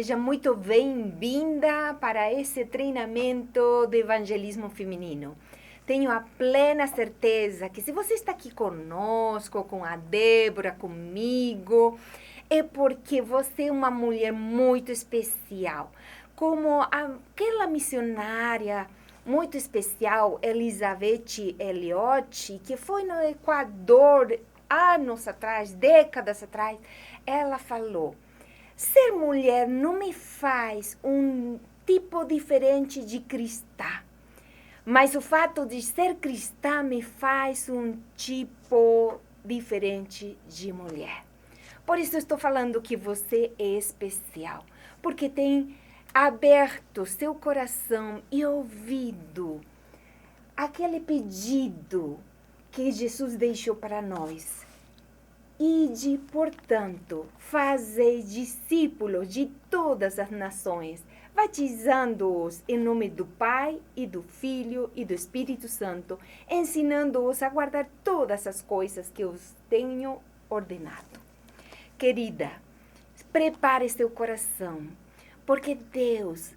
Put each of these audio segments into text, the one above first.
seja muito bem-vinda para esse treinamento de evangelismo feminino. Tenho a plena certeza que se você está aqui conosco, com a Débora, comigo, é porque você é uma mulher muito especial. Como aquela missionária muito especial, Elizabeth Elliot, que foi no Equador anos atrás, décadas atrás, ela falou: ser mulher não me faz um tipo diferente de cristã, mas o fato de ser cristã me faz um tipo diferente de mulher. Por isso estou falando que você é especial, porque tem aberto seu coração e ouvido aquele pedido que Jesus deixou para nós. Ide, portanto, fazei discípulos de todas as nações, batizando-os em nome do Pai e do Filho e do Espírito Santo, ensinando-os a guardar todas as coisas que os tenho ordenado. Querida, prepare seu coração, porque Deus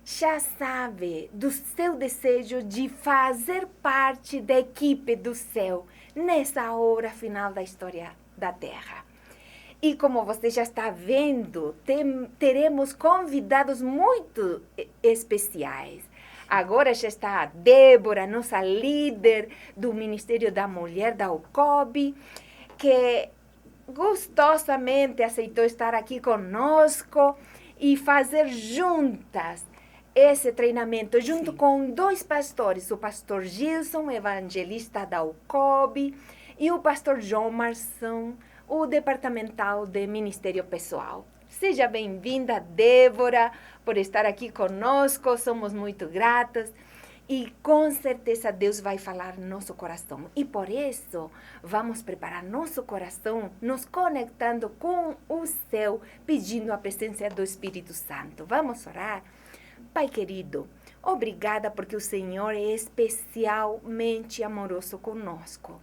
já sabe do seu desejo de fazer parte da equipe do céu nessa hora final da história da Terra. E como você já está vendo, teremos convidados muito especiais. Agora já está a Débora, nossa líder do Ministério da Mulher da UCOB, que gostosamente aceitou estar aqui conosco e fazer juntas esse treinamento, junto com dois pastores, o pastor Gilson, evangelista da UCOB, e o pastor João Marção, o departamental de Ministério Pessoal. Seja bem-vinda, Débora, por estar aqui conosco, somos muito gratas. E com certeza Deus vai falar no nosso coração. E por isso, vamos preparar nosso coração, nos conectando com o céu, pedindo a presença do Espírito Santo. Vamos orar? Pai querido, obrigada porque o Senhor é especialmente amoroso conosco.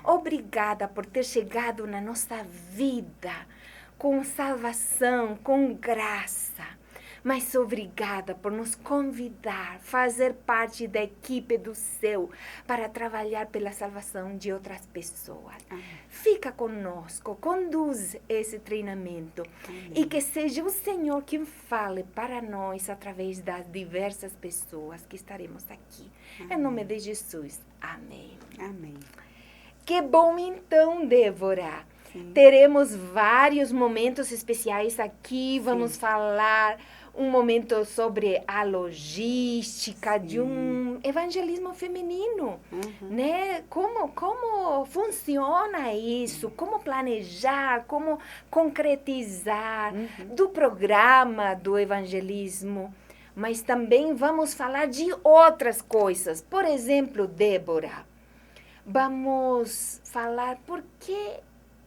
Obrigada por ter chegado na nossa vida com salvação, com graça. Mas obrigada por nos convidar, fazer parte da equipe do céu para trabalhar pela salvação de outras pessoas. Amém. Fica conosco, conduz esse treinamento. Amém. E que seja o Senhor quem fale para nós através das diversas pessoas que estaremos aqui. Amém. Em nome de Jesus. Amém. Amém. Que bom então, Débora. Sim. Teremos vários momentos especiais aqui. Vamos falar um momento sobre a logística de um evangelismo feminino, né? Como funciona isso, como planejar, como concretizar do programa do evangelismo. Mas também vamos falar de outras coisas. Por exemplo, Débora, vamos falar por que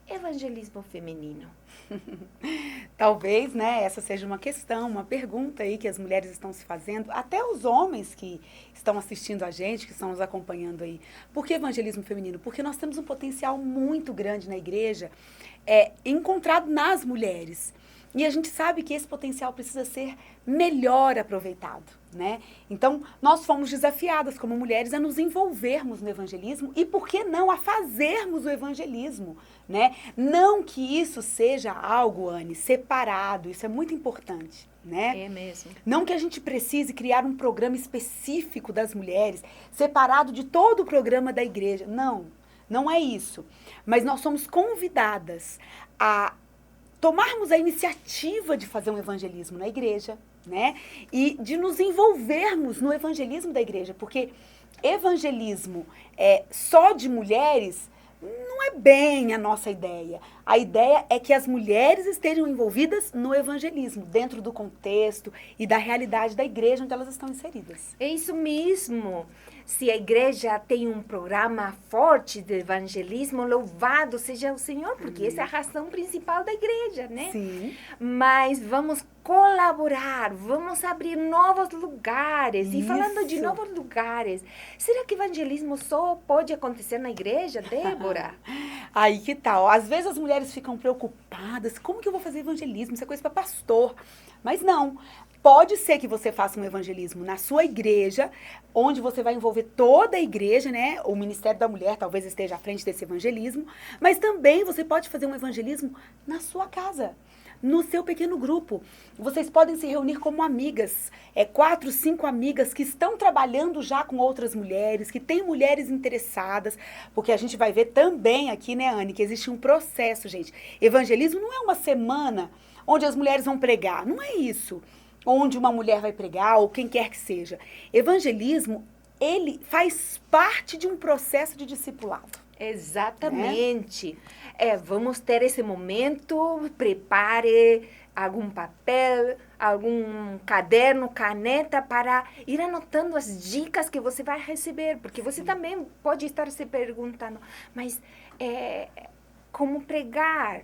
evangelismo feminino. Talvez, né, essa seja uma questão, uma pergunta aí que as mulheres estão se fazendo, até os homens que estão assistindo a gente, que estão nos acompanhando aí. Por que evangelismo feminino? Porque nós temos um potencial muito grande na igreja, encontrado nas mulheres. E a gente sabe que esse potencial precisa ser melhor aproveitado, né? Então, nós fomos desafiadas como mulheres a nos envolvermos no evangelismo e, por que não, a fazermos o evangelismo, né? Não que isso seja algo, Anne, separado, isso é muito importante, né? É mesmo. Não que a gente precise criar um programa específico das mulheres, separado de todo o programa da igreja. Não, não é isso. Mas nós somos convidadas a tomarmos a iniciativa de fazer um evangelismo na igreja, né? E de nos envolvermos no evangelismo da igreja, porque evangelismo só de mulheres não é bem a nossa ideia. A ideia é que as mulheres estejam envolvidas no evangelismo, dentro do contexto e da realidade da igreja onde elas estão inseridas. É isso mesmo. Se a igreja tem um programa forte de evangelismo, louvado seja o Senhor, porque essa é a razão principal da igreja, né? Sim. Mas vamos colaborar, vamos abrir novos lugares. Isso. E falando de novos lugares, será que evangelismo só pode acontecer na igreja, Débora? Aí que tal? Às vezes as mulheres ficam preocupadas, como que eu vou fazer evangelismo? Isso é coisa para pastor. Mas não. Pode ser que você faça um evangelismo na sua igreja, onde você vai envolver toda a igreja, né? O Ministério da Mulher talvez esteja à frente desse evangelismo, mas também você pode fazer um evangelismo na sua casa, no seu pequeno grupo. Vocês podem se reunir como amigas, 4, 5 amigas que estão trabalhando já com outras mulheres, que têm mulheres interessadas, porque a gente vai ver também aqui, né, Anne, que existe um processo, gente. Evangelismo não é uma semana onde as mulheres vão pregar, não é isso. Onde uma mulher vai pregar, ou quem quer que seja. Evangelismo, ele faz parte de um processo de discipulado. Exatamente. Vamos ter esse momento, prepare algum papel, algum caderno, caneta, para ir anotando as dicas que você vai receber. Porque você também pode estar se perguntando, mas como pregar?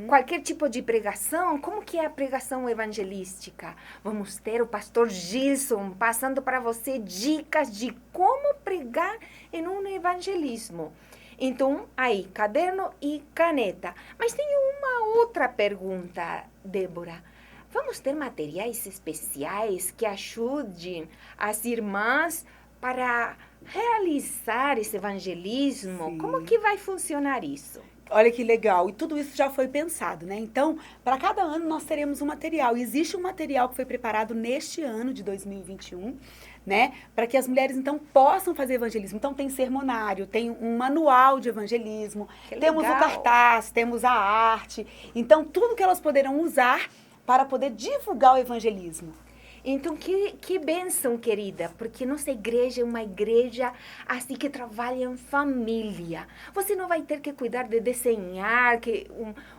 Qualquer tipo de pregação, como que é a pregação evangelística? Vamos ter o pastor Gilson passando para você dicas de como pregar em um evangelismo. Então, aí, caderno e caneta. Mas tem uma outra pergunta, Débora. Vamos ter materiais especiais que ajudem as irmãs para realizar esse evangelismo? Sim. Como que vai funcionar isso? Olha que legal. E tudo isso já foi pensado, né? Então, para cada ano nós teremos um material. E existe um material que foi preparado neste ano de 2021, né? Para que as mulheres, então, possam fazer evangelismo. Então, tem sermonário, tem um manual de evangelismo, temos o cartaz, temos a arte. Então, tudo que elas poderão usar para poder divulgar o evangelismo. Então, que bênção, querida, porque nossa igreja é uma igreja assim que trabalha em família. Você não vai ter que cuidar de desenhar, que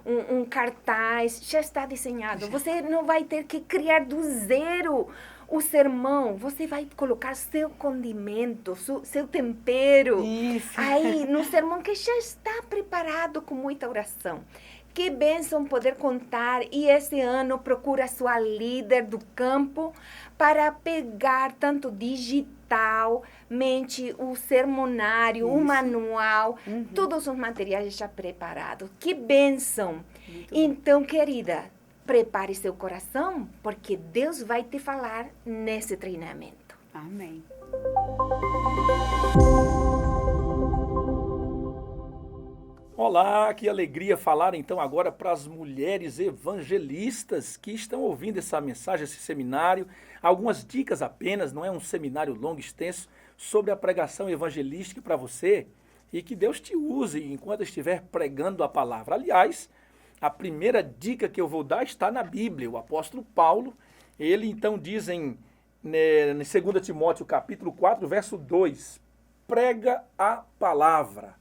um cartaz já está desenhado. Você não vai ter que criar do zero o sermão. Você vai colocar seu condimento, seu tempero. Isso. Aí, no sermão que já está preparado com muita oração. Que bênção poder contar, e esse ano procura sua líder do campo para pegar tanto digitalmente o sermonário, o manual, todos os materiais já preparados. Que bênção! Então, querida, prepare seu coração, porque Deus vai te falar nesse treinamento. Amém. Olá, que alegria falar então agora para as mulheres evangelistas que estão ouvindo essa mensagem, esse seminário. Algumas dicas apenas, não é um seminário longo, extenso, sobre a pregação evangelística para você, e que Deus te use enquanto estiver pregando a palavra. Aliás, a primeira dica que eu vou dar está na Bíblia. O apóstolo Paulo, ele então diz em 2 Timóteo capítulo 4, verso 2, prega a palavra.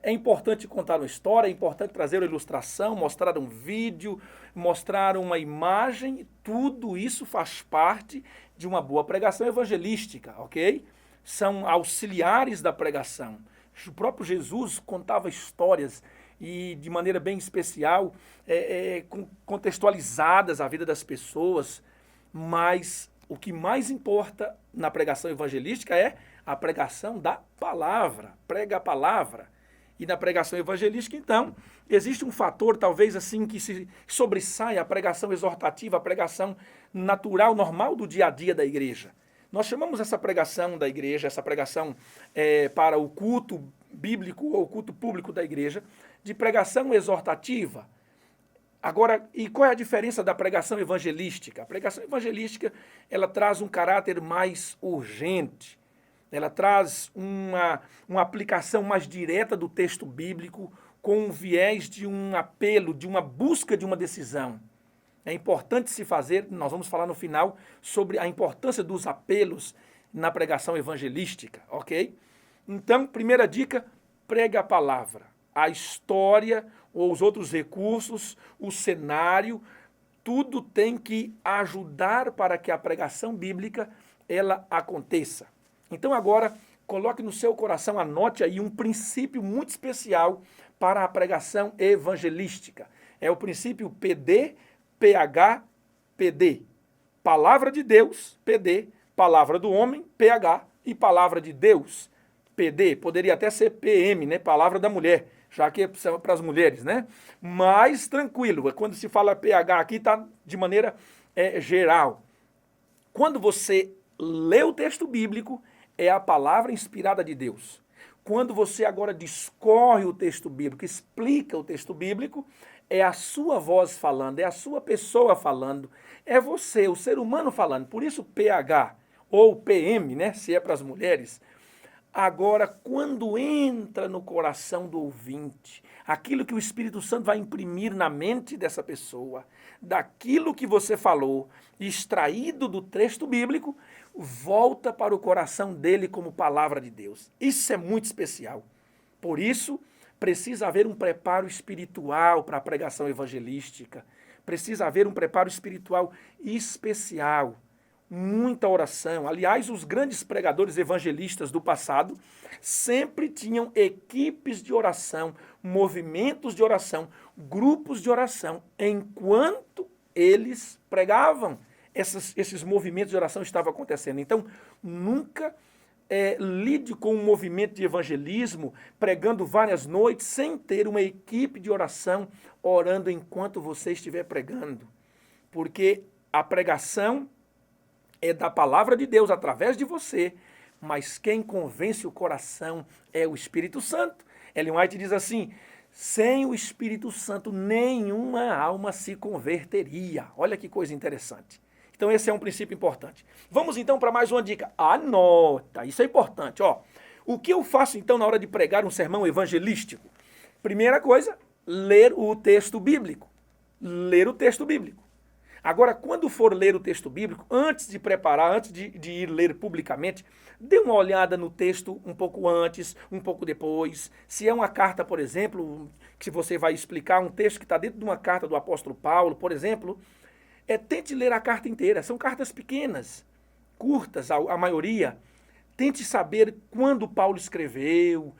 É importante contar uma história, é importante trazer uma ilustração, mostrar um vídeo, mostrar uma imagem, tudo isso faz parte de uma boa pregação evangelística, ok? São auxiliares da pregação. O próprio Jesus contava histórias e de maneira bem especial, contextualizadas a vida das pessoas, mas o que mais importa na pregação evangelística é a pregação da palavra, prega a palavra. E na pregação evangelística, então, existe um fator, talvez assim, que se sobressai a pregação exortativa, a pregação natural, normal do dia a dia da igreja. Nós chamamos essa pregação da igreja, essa pregação para o culto bíblico ou culto público da igreja, de pregação exortativa. Agora, e qual é a diferença da pregação evangelística? A pregação evangelística, ela traz um caráter mais urgente. Ela traz uma aplicação mais direta do texto bíblico, com um viés de um apelo, de uma busca de uma decisão. É importante se fazer, nós vamos falar no final, sobre a importância dos apelos na pregação evangelística, ok? Então, primeira dica, pregue a palavra. A história, ou os outros recursos, o cenário, tudo tem que ajudar para que a pregação bíblica ela aconteça. Então agora, coloque no seu coração, anote aí um princípio muito especial para a pregação evangelística. É o princípio PD, PH, PD. Palavra de Deus, PD. Palavra do homem, PH. E palavra de Deus, PD. Poderia até ser PM, né? Palavra da mulher, já que é para as mulheres, né? Mas tranquilo, quando se fala PH aqui, está de maneira geral. Quando você lê o texto bíblico, é a palavra inspirada de Deus. Quando você agora discorre o texto bíblico, explica o texto bíblico, é a sua voz falando, é a sua pessoa falando, é você, o ser humano falando. Por isso PH ou PM, né, se é para as mulheres. Agora, quando entra no coração do ouvinte, aquilo que o Espírito Santo vai imprimir na mente dessa pessoa, daquilo que você falou, extraído do texto bíblico, volta para o coração dele como palavra de Deus. Isso é muito especial. Por isso, precisa haver um preparo espiritual para a pregação evangelística. Precisa haver um preparo espiritual especial. Muita oração. Aliás, os grandes pregadores evangelistas do passado sempre tinham equipes de oração, movimentos de oração, grupos de oração, enquanto eles pregavam. Esses movimentos de oração estavam acontecendo. Então, nunca lide com um movimento de evangelismo, pregando várias noites, sem ter uma equipe de oração, orando enquanto você estiver pregando. Porque a pregação é da palavra de Deus através de você, mas quem convence o coração é o Espírito Santo. Ellen White diz assim: sem o Espírito Santo nenhuma alma se converteria. Olha que coisa interessante. Então esse é um princípio importante. Vamos então para mais uma dica. Anota, isso é importante. Ó. O que eu faço então na hora de pregar um sermão evangelístico? Primeira coisa, ler o texto bíblico. Ler o texto bíblico. Agora, quando for ler o texto bíblico, antes de preparar, antes de ir ler publicamente, dê uma olhada no texto um pouco antes, um pouco depois. Se é uma carta, por exemplo, que você vai explicar um texto que está dentro de uma carta do apóstolo Paulo, por exemplo, tente ler a carta inteira. São cartas pequenas, curtas, a maioria. Tente saber quando Paulo escreveu,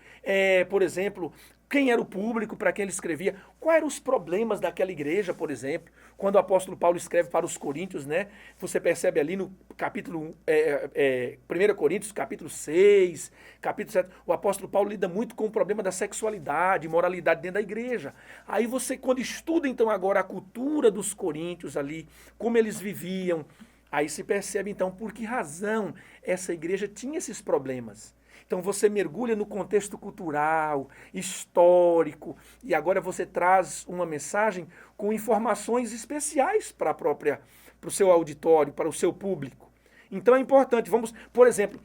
por exemplo, quem era o público para quem ele escrevia, quais eram os problemas daquela igreja, por exemplo. Quando o apóstolo Paulo escreve para os coríntios, né, você percebe ali no capítulo 1 Coríntios, capítulo 6, capítulo 7, o apóstolo Paulo lida muito com o problema da sexualidade, moralidade dentro da igreja. Aí você, quando estuda então agora a cultura dos coríntios ali, como eles viviam, aí se percebe então por que razão essa igreja tinha esses problemas. Então você mergulha no contexto cultural, histórico, e agora você traz uma mensagem com informações especiais para o seu auditório, para o seu público. Então é importante, por exemplo,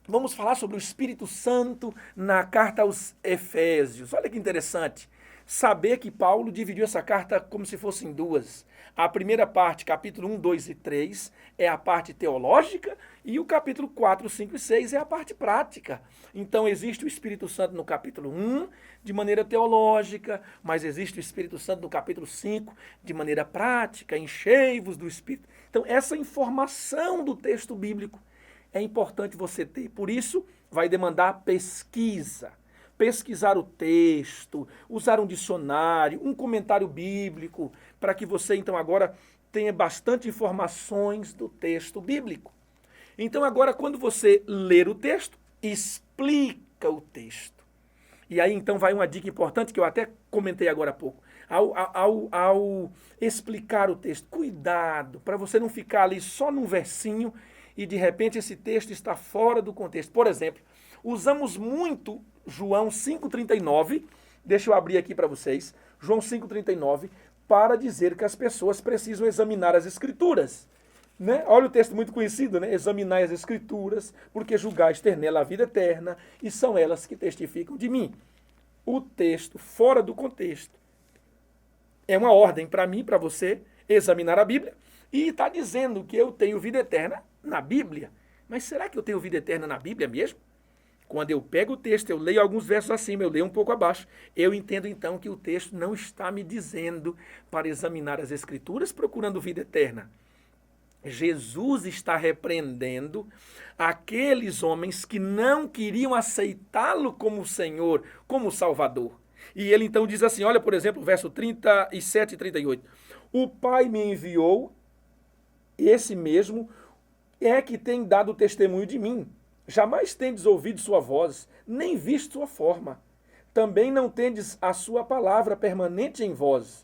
vamos falar sobre o Espírito Santo na carta aos Efésios. Olha que interessante. Saber que Paulo dividiu essa carta como se fossem duas. A primeira parte, capítulo 1, 2 e 3, é a parte teológica, e o capítulo 4, 5 e 6 é a parte prática. Então existe o Espírito Santo no capítulo 1, de maneira teológica, mas existe o Espírito Santo no capítulo 5, de maneira prática, enchei-vos do Espírito. Então essa informação do texto bíblico é importante você ter. Por isso, vai demandar pesquisa. Pesquisar o texto, usar um dicionário, um comentário bíblico, para que você, então, agora tenha bastante informações do texto bíblico. Então, agora, quando você ler o texto, explica o texto. E aí, então, vai uma dica importante que eu até comentei agora há pouco. Ao explicar o texto, cuidado, para você não ficar ali só num versinho e, de repente, esse texto está fora do contexto. Por exemplo, usamos muito João 5,39, deixa eu abrir aqui para vocês, João 5,39, para dizer que as pessoas precisam examinar as Escrituras. Né? Olha o texto muito conhecido, né? Examinai as Escrituras, porque julgais ter nela a vida eterna, e são elas que testificam de mim. O texto, fora do contexto, é uma ordem para mim, para você, examinar a Bíblia, e está dizendo que eu tenho vida eterna na Bíblia. Mas será que eu tenho vida eterna na Bíblia mesmo? Quando eu pego o texto, eu leio alguns versos acima, eu leio um pouco abaixo, eu entendo então que o texto não está me dizendo para examinar as Escrituras procurando vida eterna. Jesus está repreendendo aqueles homens que não queriam aceitá-lo como Senhor, como Salvador. E ele então diz assim, olha por exemplo, verso 37 e 38. O Pai me enviou, esse mesmo é que tem dado testemunho de mim. Jamais tendes ouvido sua voz, nem visto sua forma. Também não tendes a sua palavra permanente em vós,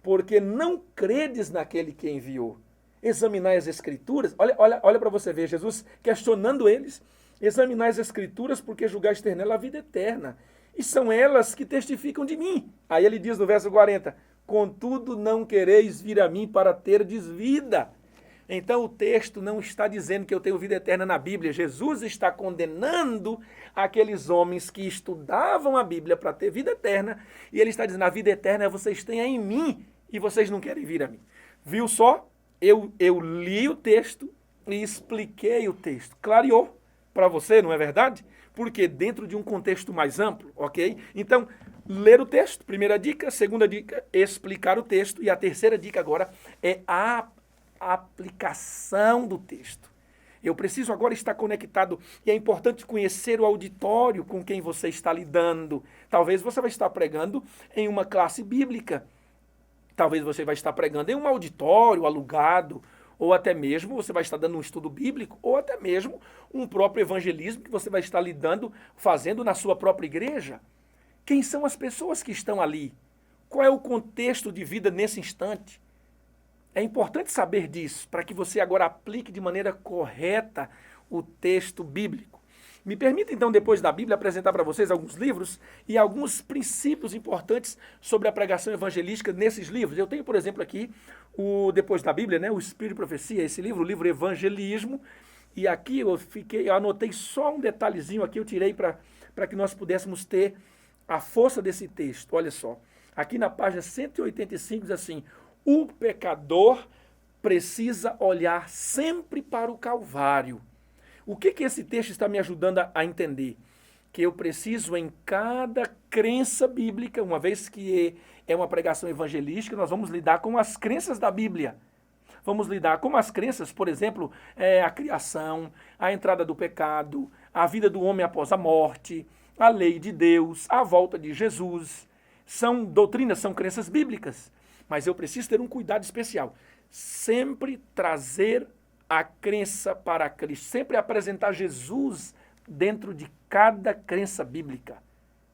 porque não credes naquele que enviou. examinai as Escrituras. Olha para você ver, Jesus questionando eles. Examinai as Escrituras, porque julgais ter nela a vida eterna. E são elas que testificam de mim. Aí ele diz no verso 40, contudo não quereis vir a mim para terdes vida. Então o texto não está dizendo que eu tenho vida eterna na Bíblia. Jesus está condenando aqueles homens que estudavam a Bíblia para ter vida eterna. E ele está dizendo, a vida eterna vocês têm em mim e vocês não querem vir a mim. Viu só? Eu li o texto e expliquei o texto. Clareou para você, não é verdade? Porque dentro de um contexto mais amplo, ok? Então, ler o texto, primeira dica. Segunda dica, explicar o texto. E a terceira dica agora é a aplicação do texto. Eu preciso agora estar conectado e é importante conhecer o auditório com quem você está lidando. Talvez você vai estar pregando em uma classe bíblica. Talvez você vai estar pregando em um auditório alugado, ou até mesmo você vai estar dando um estudo bíblico, ou até mesmo um próprio evangelismo que você vai estar lidando, fazendo na sua própria igreja. Quem são as pessoas que estão ali? Qual é o contexto de vida nesse instante? É importante saber disso, para que você agora aplique de maneira correta o texto bíblico. Me permita, então, depois da Bíblia, apresentar para vocês alguns livros e alguns princípios importantes sobre a pregação evangelística nesses livros. Eu tenho, por exemplo, aqui, depois da Bíblia, né, o Espírito e Profecia, esse livro, o livro Evangelismo, e aqui eu anotei só um detalhezinho aqui, eu tirei para que nós pudéssemos ter a força desse texto. Olha só, aqui na página 185 diz assim, o pecador precisa olhar sempre para o Calvário. O que esse texto está me ajudando a entender? Que eu preciso em cada crença bíblica, uma vez que é uma pregação evangelística, nós vamos lidar com as crenças da Bíblia. Vamos lidar com as crenças, por exemplo, a criação, a entrada do pecado, a vida do homem após a morte, a lei de Deus, a volta de Jesus. São doutrinas, são crenças bíblicas. Mas eu preciso ter um cuidado especial. Sempre trazer a crença para Cristo. Sempre apresentar Jesus dentro de cada crença bíblica.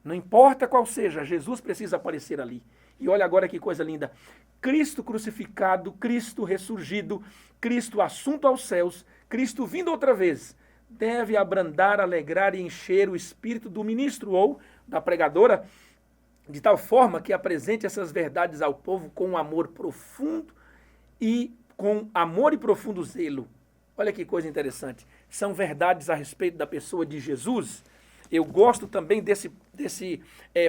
Não importa qual seja, Jesus precisa aparecer ali. E olha agora que coisa linda. Cristo crucificado, Cristo ressurgido, Cristo assunto aos céus, Cristo vindo outra vez, deve abrandar, alegrar e encher o espírito do ministro ou da pregadora, de tal forma que apresente essas verdades ao povo com amor profundo e com amor e profundo zelo. Olha que coisa interessante. São verdades a respeito da pessoa de Jesus. Eu gosto também desse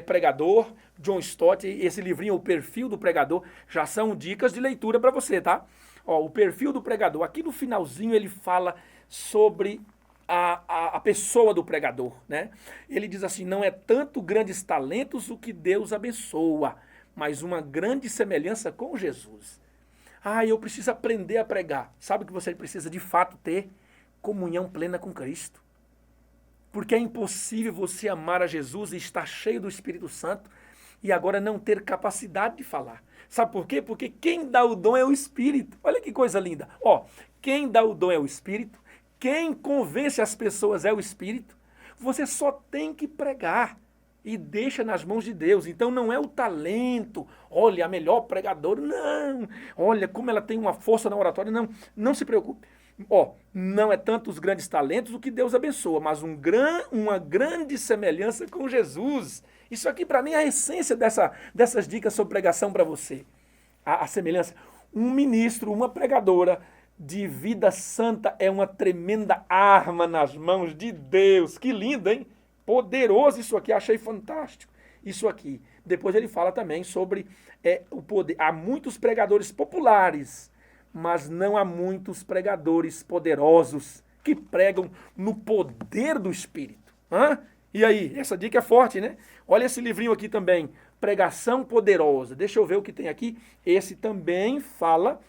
pregador, John Stott, esse livrinho, O Perfil do Pregador, já são dicas de leitura para você, tá? Ó, o perfil do pregador. Aqui no finalzinho ele fala sobre a pessoa do pregador, né? Ele diz assim, não é tanto grandes talentos o que Deus abençoa, mas uma grande semelhança com Jesus. Eu preciso aprender a pregar. Sabe o que você precisa de fato ter? Comunhão plena com Cristo. Porque é impossível você amar a Jesus e estar cheio do Espírito Santo e agora não ter capacidade de falar. Sabe por quê? Porque quem dá o dom é o Espírito. Olha que coisa linda. Ó, quem dá o dom é o Espírito. Quem convence as pessoas é o Espírito. Você só tem que pregar e deixa nas mãos de Deus. Então não é o talento, olha, a melhor pregadora, não. Olha como ela tem uma força na oratória, não. Não se preocupe. Não é tanto os grandes talentos o que Deus abençoa, mas uma grande semelhança com Jesus. Isso aqui para mim é a essência dessas dicas sobre pregação para você. A semelhança. Um ministro, uma pregadora de vida santa é uma tremenda arma nas mãos de Deus. Que lindo, hein? Poderoso isso aqui, achei fantástico. Isso aqui. Depois ele fala também sobre o poder. Há muitos pregadores populares, mas não há muitos pregadores poderosos que pregam no poder do Espírito. E aí, essa dica é forte, né? Olha esse livrinho aqui também, Pregação Poderosa. Deixa eu ver o que tem aqui. Esse também fala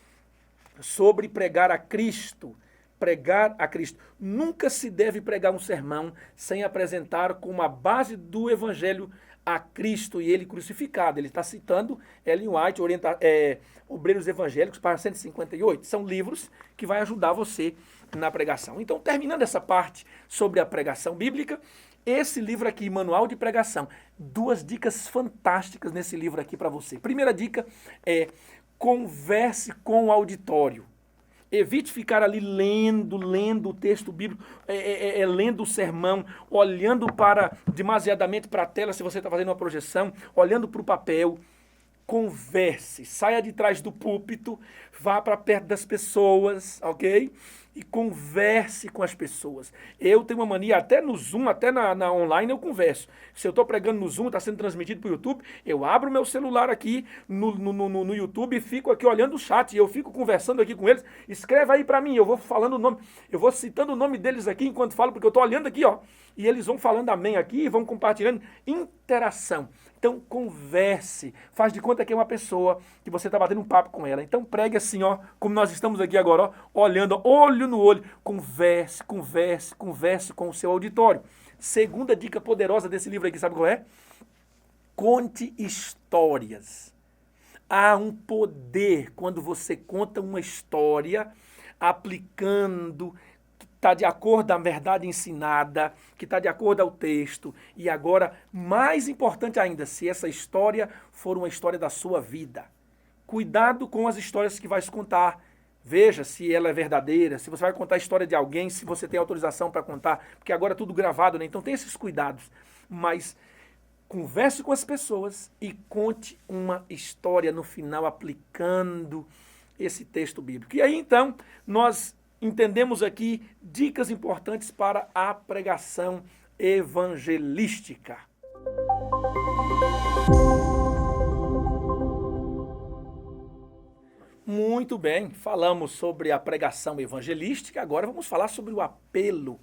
sobre pregar a Cristo. Pregar a Cristo. Nunca se deve pregar um sermão sem apresentar como a base do Evangelho a Cristo e ele crucificado. Ele está citando Ellen White, Obreiros Evangélicos, para 158. São livros que vai ajudar você na pregação. Então, terminando essa parte sobre a pregação bíblica, esse livro aqui, Manual de Pregação. 2 dicas fantásticas nesse livro aqui para você. Primeira dica é: converse com o auditório. Evite ficar ali lendo o texto bíblico, lendo o sermão, olhando demasiadamente para a tela se você está fazendo uma projeção, olhando para o papel. Converse, saia de trás do púlpito, vá para perto das pessoas, ok? E converse com as pessoas. Eu tenho uma mania, até no Zoom, até na online eu converso. Se eu estou pregando no Zoom, está sendo transmitido para o YouTube, eu abro meu celular aqui no YouTube e fico aqui olhando o chat, e eu fico conversando aqui com eles. Escreve aí para mim, eu vou falando o nome, eu vou citando o nome deles aqui enquanto falo, porque eu estou olhando aqui, ó. E eles vão falando amém aqui e vão compartilhando. Interação. Então, converse. Faz de conta que é uma pessoa que você está batendo um papo com ela. Então, pregue assim, ó, como nós estamos aqui agora, ó, olhando, ó, olho no olho. Converse com o seu auditório. Segunda dica poderosa desse livro aqui, sabe qual é? Conte histórias. Há um poder quando você conta uma história aplicando está de acordo à verdade ensinada, que está de acordo ao texto. E agora, mais importante ainda, se essa história for uma história da sua vida. Cuidado com as histórias que vai se contar. Veja se ela é verdadeira, se você vai contar a história de alguém, se você tem autorização para contar, porque agora é tudo gravado, né? Então tem esses cuidados. Mas converse com as pessoas e conte uma história no final aplicando esse texto bíblico. E aí, então, nós entendemos aqui dicas importantes para a pregação evangelística. Muito bem, falamos sobre a pregação evangelística, agora vamos falar sobre o apelo.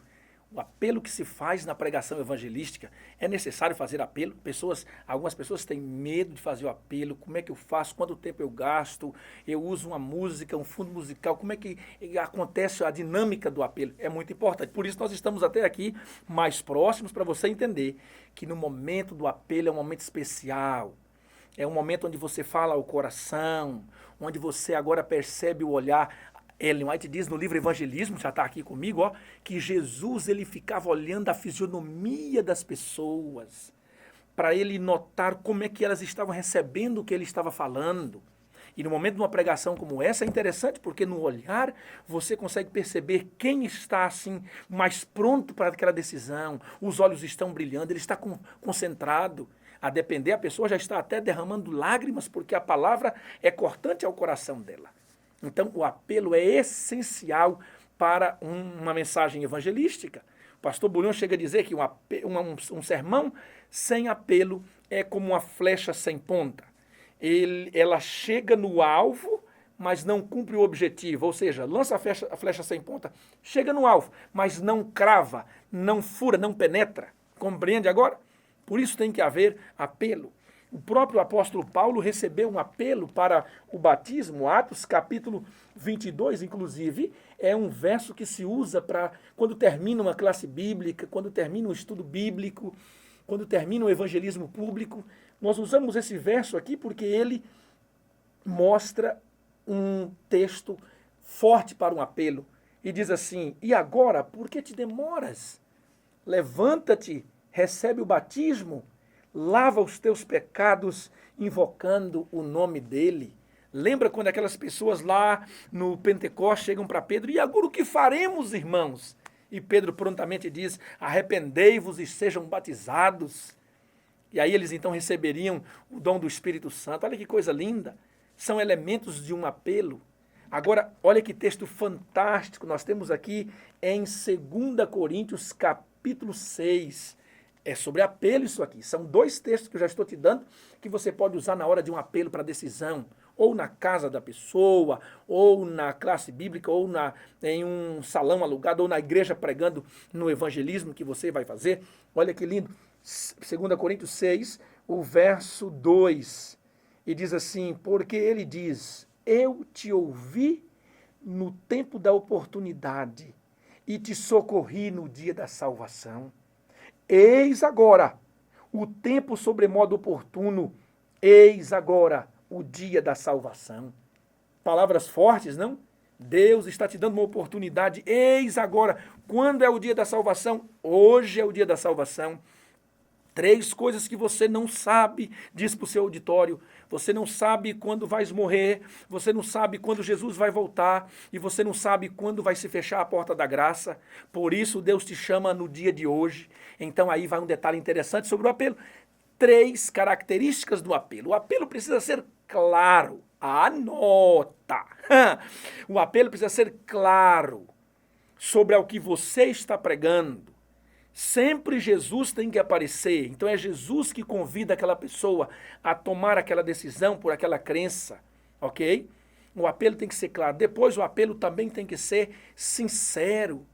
O apelo que se faz na pregação evangelística. É necessário fazer apelo? Algumas pessoas têm medo de fazer o apelo. Como é que eu faço? Quanto tempo eu gasto? Eu uso uma música, um fundo musical. Como é que acontece a dinâmica do apelo? É muito importante. Por isso nós estamos até aqui mais próximos para você entender que no momento do apelo é um momento especial. É um momento onde você fala ao coração, onde você agora percebe o olhar. Ellen White diz no livro Evangelismo, já está aqui comigo, ó, que Jesus ele ficava olhando a fisionomia das pessoas para ele notar como é que elas estavam recebendo o que ele estava falando. E no momento de uma pregação como essa é interessante porque no olhar você consegue perceber quem está assim mais pronto para aquela decisão. Os olhos estão brilhando, ele está concentrado. A depender, a pessoa já está até derramando lágrimas porque a palavra é cortante ao coração dela. Então, o apelo é essencial para uma mensagem evangelística. O pastor Bulhão chega a dizer que um sermão sem apelo é como uma flecha sem ponta. Ela chega no alvo, mas não cumpre o objetivo. Ou seja, lança a flecha sem ponta, chega no alvo, mas não crava, não fura, não penetra. Compreende agora? Por isso tem que haver apelo. O próprio apóstolo Paulo recebeu um apelo para o batismo, Atos capítulo 22, inclusive, é um verso que se usa para quando termina uma classe bíblica, quando termina um estudo bíblico, quando termina o evangelismo público. Nós usamos esse verso aqui porque ele mostra um texto forte para um apelo. E diz assim, e agora, por que te demoras? Levanta-te, recebe o batismo, lava os teus pecados invocando o nome dele. Lembra quando aquelas pessoas lá no Pentecostes chegam para Pedro, e agora o que faremos, irmãos? E Pedro prontamente diz, arrependei-vos e sejam batizados. E aí eles então receberiam o dom do Espírito Santo. Olha que coisa linda. São elementos de um apelo. Agora, olha que texto fantástico nós temos aqui em 2 Coríntios capítulo 6. É sobre apelo isso aqui. São 2 textos que eu já estou te dando que você pode usar na hora de um apelo para decisão. Ou na casa da pessoa, ou na classe bíblica, ou em um salão alugado, ou na igreja pregando no evangelismo que você vai fazer. Olha que lindo. 2 Coríntios 6, o verso 2. E diz assim, porque ele diz, eu te ouvi no tempo da oportunidade e te socorri no dia da salvação. Eis agora o tempo sobremodo oportuno, eis agora o dia da salvação. Palavras fortes, não? Deus está te dando uma oportunidade, eis agora. Quando é o dia da salvação? Hoje é o dia da salvação. 3 coisas que você não sabe, diz para o seu auditório. Você não sabe quando vais morrer, você não sabe quando Jesus vai voltar e você não sabe quando vai se fechar a porta da graça. Por isso Deus te chama no dia de hoje. Então aí vai um detalhe interessante sobre o apelo. 3 características do apelo. O apelo precisa ser claro. Anota! O apelo precisa ser claro sobre o que você está pregando. Sempre Jesus tem que aparecer. Então é Jesus que convida aquela pessoa a tomar aquela decisão por aquela crença, ok? O apelo tem que ser claro. Depois o apelo também tem que ser sincero.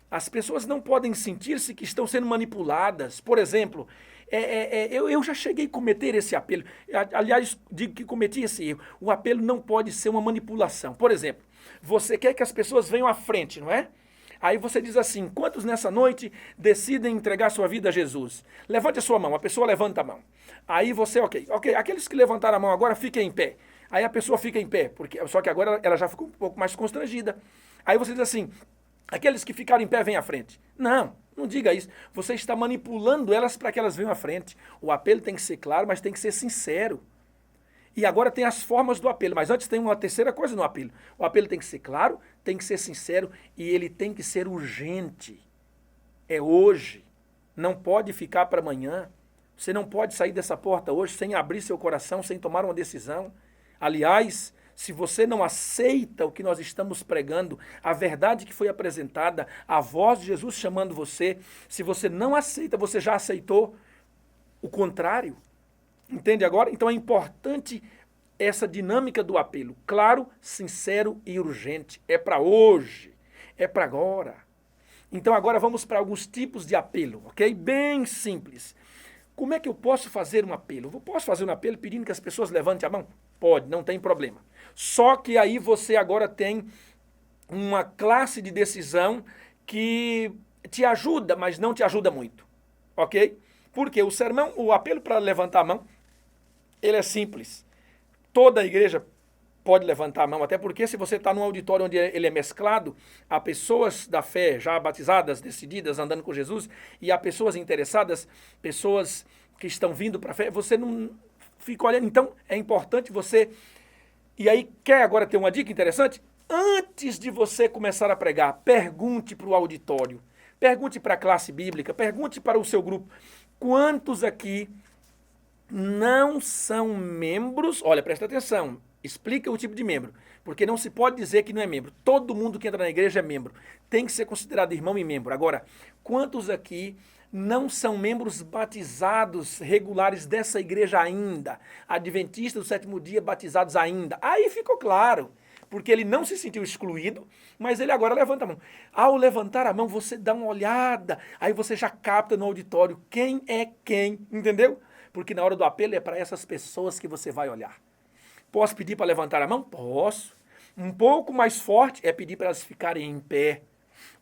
As pessoas não podem sentir-se que estão sendo manipuladas. Por exemplo, eu já cheguei a cometer esse apelo. Aliás, digo que cometi esse erro. O apelo não pode ser uma manipulação. Por exemplo, você quer que as pessoas venham à frente, não é? Aí você diz assim, quantos nessa noite decidem entregar sua vida a Jesus? Levante a sua mão, a pessoa levanta a mão. Aí você, ok, aqueles que levantaram a mão agora fiquem em pé. Aí a pessoa fica em pé, só que agora ela já ficou um pouco mais constrangida. Aí você diz assim, aqueles que ficaram em pé vêm à frente. Não diga isso. Você está manipulando elas para que elas venham à frente. O apelo tem que ser claro, mas tem que ser sincero. E agora tem as formas do apelo, mas antes tem uma terceira coisa no apelo. O apelo tem que ser claro, tem que ser sincero e ele tem que ser urgente. É hoje. Não pode ficar para amanhã. Você não pode sair dessa porta hoje sem abrir seu coração, sem tomar uma decisão. Aliás, se você não aceita o que nós estamos pregando, a verdade que foi apresentada, a voz de Jesus chamando você, se você não aceita, você já aceitou o contrário. Entende agora? Então é importante essa dinâmica do apelo. Claro, sincero e urgente. É para hoje. É para agora. Então agora vamos para alguns tipos de apelo, ok? Bem simples. Como é que eu posso fazer um apelo? Eu posso fazer um apelo pedindo que as pessoas levantem a mão? Pode, não tem problema. Só que aí você agora tem uma classe de decisão que te ajuda, mas não te ajuda muito, ok? Porque o apelo para levantar a mão, ele é simples. Toda a igreja pode levantar a mão, até porque se você está num auditório onde ele é mesclado, há pessoas da fé já batizadas, decididas, andando com Jesus, e há pessoas interessadas, pessoas que estão vindo para a fé, você não fica olhando. Então, é importante você... E aí, quer agora ter uma dica interessante? Antes de você começar a pregar, pergunte para o auditório, pergunte para a classe bíblica, pergunte para o seu grupo, quantos aqui não são membros? Olha, presta atenção, explica o tipo de membro, porque não se pode dizer que não é membro. Todo mundo que entra na igreja é membro, tem que ser considerado irmão e membro. Agora, quantos aqui não são membros batizados regulares dessa igreja ainda? Adventistas do sétimo dia batizados ainda? Aí ficou claro, porque ele não se sentiu excluído, mas ele agora levanta a mão. Ao levantar a mão, você dá uma olhada, aí você já capta no auditório quem é quem, entendeu? Porque na hora do apelo é para essas pessoas que você vai olhar. Posso pedir para levantar a mão? Posso. Um pouco mais forte é pedir para elas ficarem em pé.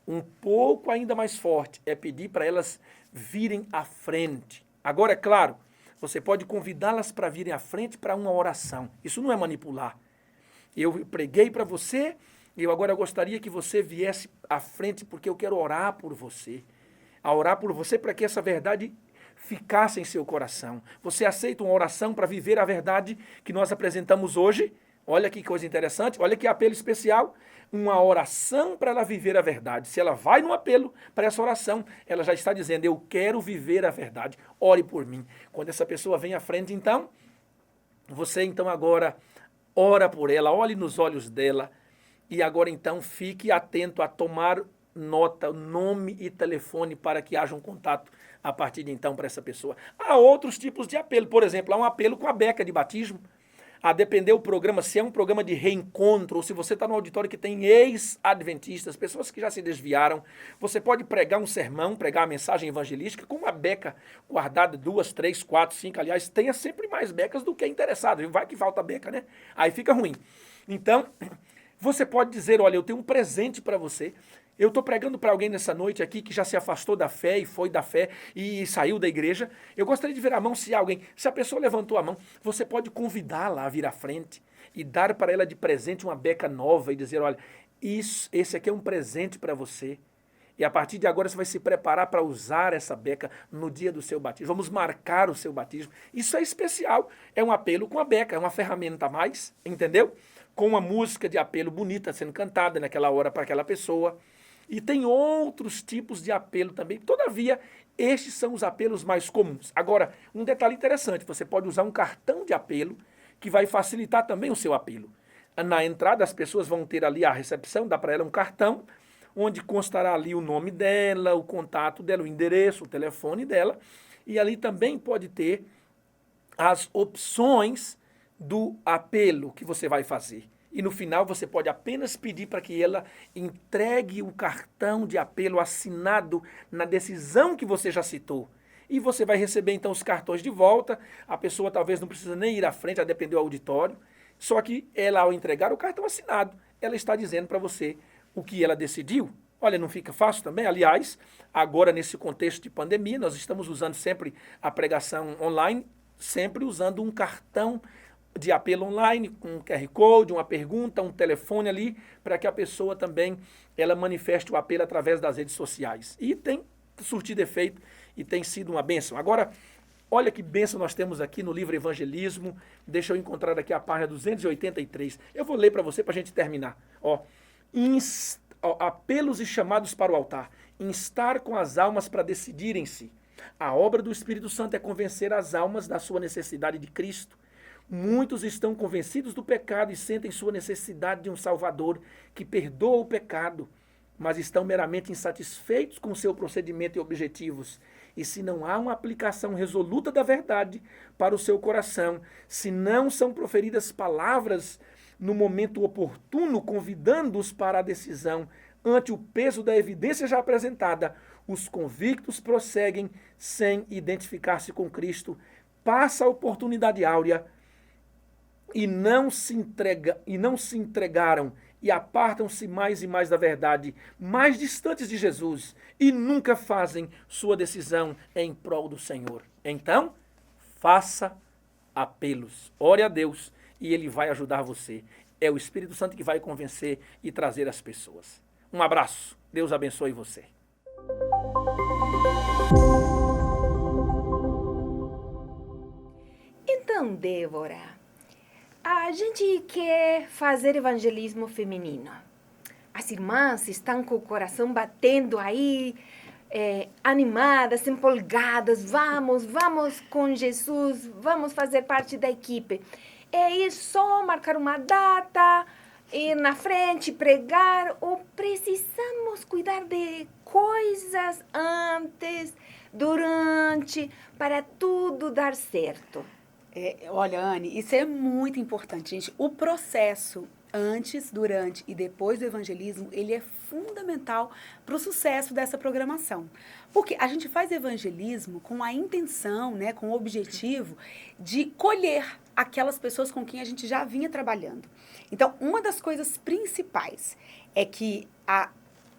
Um pouco ainda mais forte é pedir para elas virem à frente. Agora, é claro, você pode convidá-las para virem à frente para uma oração. Isso não é manipular. Eu preguei para você e agora eu gostaria que você viesse à frente porque eu quero orar por você. A orar por você para que essa verdade ficasse em seu coração. Você aceita uma oração para viver a verdade que nós apresentamos hoje? Olha que coisa interessante, olha que apelo especial. Uma oração para ela viver a verdade. Se ela vai no apelo para essa oração, ela já está dizendo, eu quero viver a verdade, ore por mim. Quando essa pessoa vem à frente, então, você então agora ora por ela, olhe nos olhos dela e agora então fique atento a tomar nota, nome e telefone para que haja um contato a partir de então para essa pessoa. Há outros tipos de apelo, por exemplo, há um apelo com a beca de batismo. A depender do programa, se é um programa de reencontro, ou se você está no auditório que tem ex-adventistas, pessoas que já se desviaram, você pode pregar um sermão, pregar a mensagem evangelística com uma beca guardada, 2, 3, 4, 5, aliás, tenha sempre mais becas do que interessado, vai que falta beca, né? Aí fica ruim. Então, você pode dizer, olha, eu tenho um presente para você. Eu estou pregando para alguém nessa noite aqui que já se afastou da fé e foi da fé e saiu da igreja. Eu gostaria de ver a mão se a pessoa levantou a mão, você pode convidá-la a vir à frente e dar para ela de presente uma beca nova e dizer, olha, esse aqui é um presente para você. E a partir de agora você vai se preparar para usar essa beca no dia do seu batismo. Vamos marcar o seu batismo. Isso é especial. É um apelo com a beca, é uma ferramenta a mais, entendeu? Com uma música de apelo bonita sendo cantada naquela hora para aquela pessoa. E tem outros tipos de apelo também. Todavia, estes são os apelos mais comuns. Agora, um detalhe interessante, você pode usar um cartão de apelo que vai facilitar também o seu apelo. Na entrada, as pessoas vão ter ali a recepção, dá para ela um cartão, onde constará ali o nome dela, o contato dela, o endereço, o telefone dela, e ali também pode ter as opções do apelo que você vai fazer. E no final você pode apenas pedir para que ela entregue o cartão de apelo assinado na decisão que você já citou. E você vai receber então os cartões de volta, a pessoa talvez não precisa nem ir à frente, a depender do auditório, só que ela ao entregar o cartão assinado, ela está dizendo para você o que ela decidiu. Olha, não fica fácil também? Aliás, agora nesse contexto de pandemia, nós estamos usando sempre a pregação online, sempre usando um cartão de apelo online, com um QR Code, uma pergunta, um telefone ali, para que a pessoa também ela manifeste o apelo através das redes sociais. E tem surtido efeito e tem sido uma bênção. Agora, olha que bênção nós temos aqui no livro Evangelismo. Deixa eu encontrar aqui a página 283. Eu vou ler para você para a gente terminar. Apelos e chamados para o altar. Instar com as almas para decidirem-se. A obra do Espírito Santo é convencer as almas da sua necessidade de Cristo. Muitos estão convencidos do pecado e sentem sua necessidade de um Salvador que perdoa o pecado, mas estão meramente insatisfeitos com seu procedimento e objetivos. E se não há uma aplicação resoluta da verdade para o seu coração, se não são proferidas palavras no momento oportuno, convidando-os para a decisão, ante o peso da evidência já apresentada, os convictos prosseguem sem identificar-se com Cristo. Passa a oportunidade áurea e não se entregaram e apartam-se mais e mais da verdade, mais distantes de Jesus e nunca fazem sua decisão em prol do Senhor. Então, faça apelos, ore a Deus e Ele vai ajudar você. É o Espírito Santo que vai convencer e trazer as pessoas. Um abraço, Deus abençoe você. Então, Débora, a gente quer fazer evangelismo feminino. As irmãs estão com o coração batendo aí, animadas, empolgadas. Vamos com Jesus, vamos fazer parte da equipe. É ir só marcar uma data, ir na frente, pregar, ou precisamos cuidar de coisas antes, durante, para tudo dar certo? Olha, Anne, isso é muito importante, gente. O processo antes, durante e depois do evangelismo, ele é fundamental para o sucesso dessa programação. Porque a gente faz evangelismo com a intenção, né, com o objetivo de colher aquelas pessoas com quem a gente já vinha trabalhando. Então, uma das coisas principais é que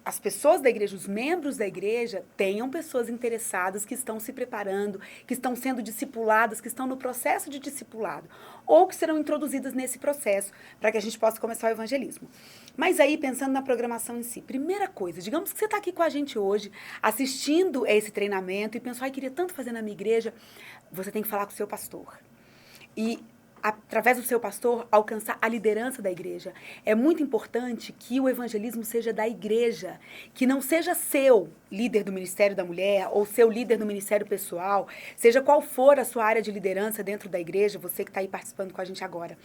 as pessoas da igreja, os membros da igreja, tenham pessoas interessadas que estão se preparando, que estão sendo discipuladas, que estão no processo de discipulado, ou que serão introduzidas nesse processo, para que a gente possa começar o evangelismo. Mas aí, pensando na programação em si, primeira coisa, digamos que você está aqui com a gente hoje, assistindo a esse treinamento, e pensou, queria tanto fazer na minha igreja, você tem que falar com o seu pastor. E através do seu pastor, alcançar a liderança da igreja. É muito importante que o evangelismo seja da igreja, que não seja seu líder do Ministério da Mulher ou seu líder do Ministério Pessoal, seja qual for a sua área de liderança dentro da igreja, você que está aí participando com a gente agora.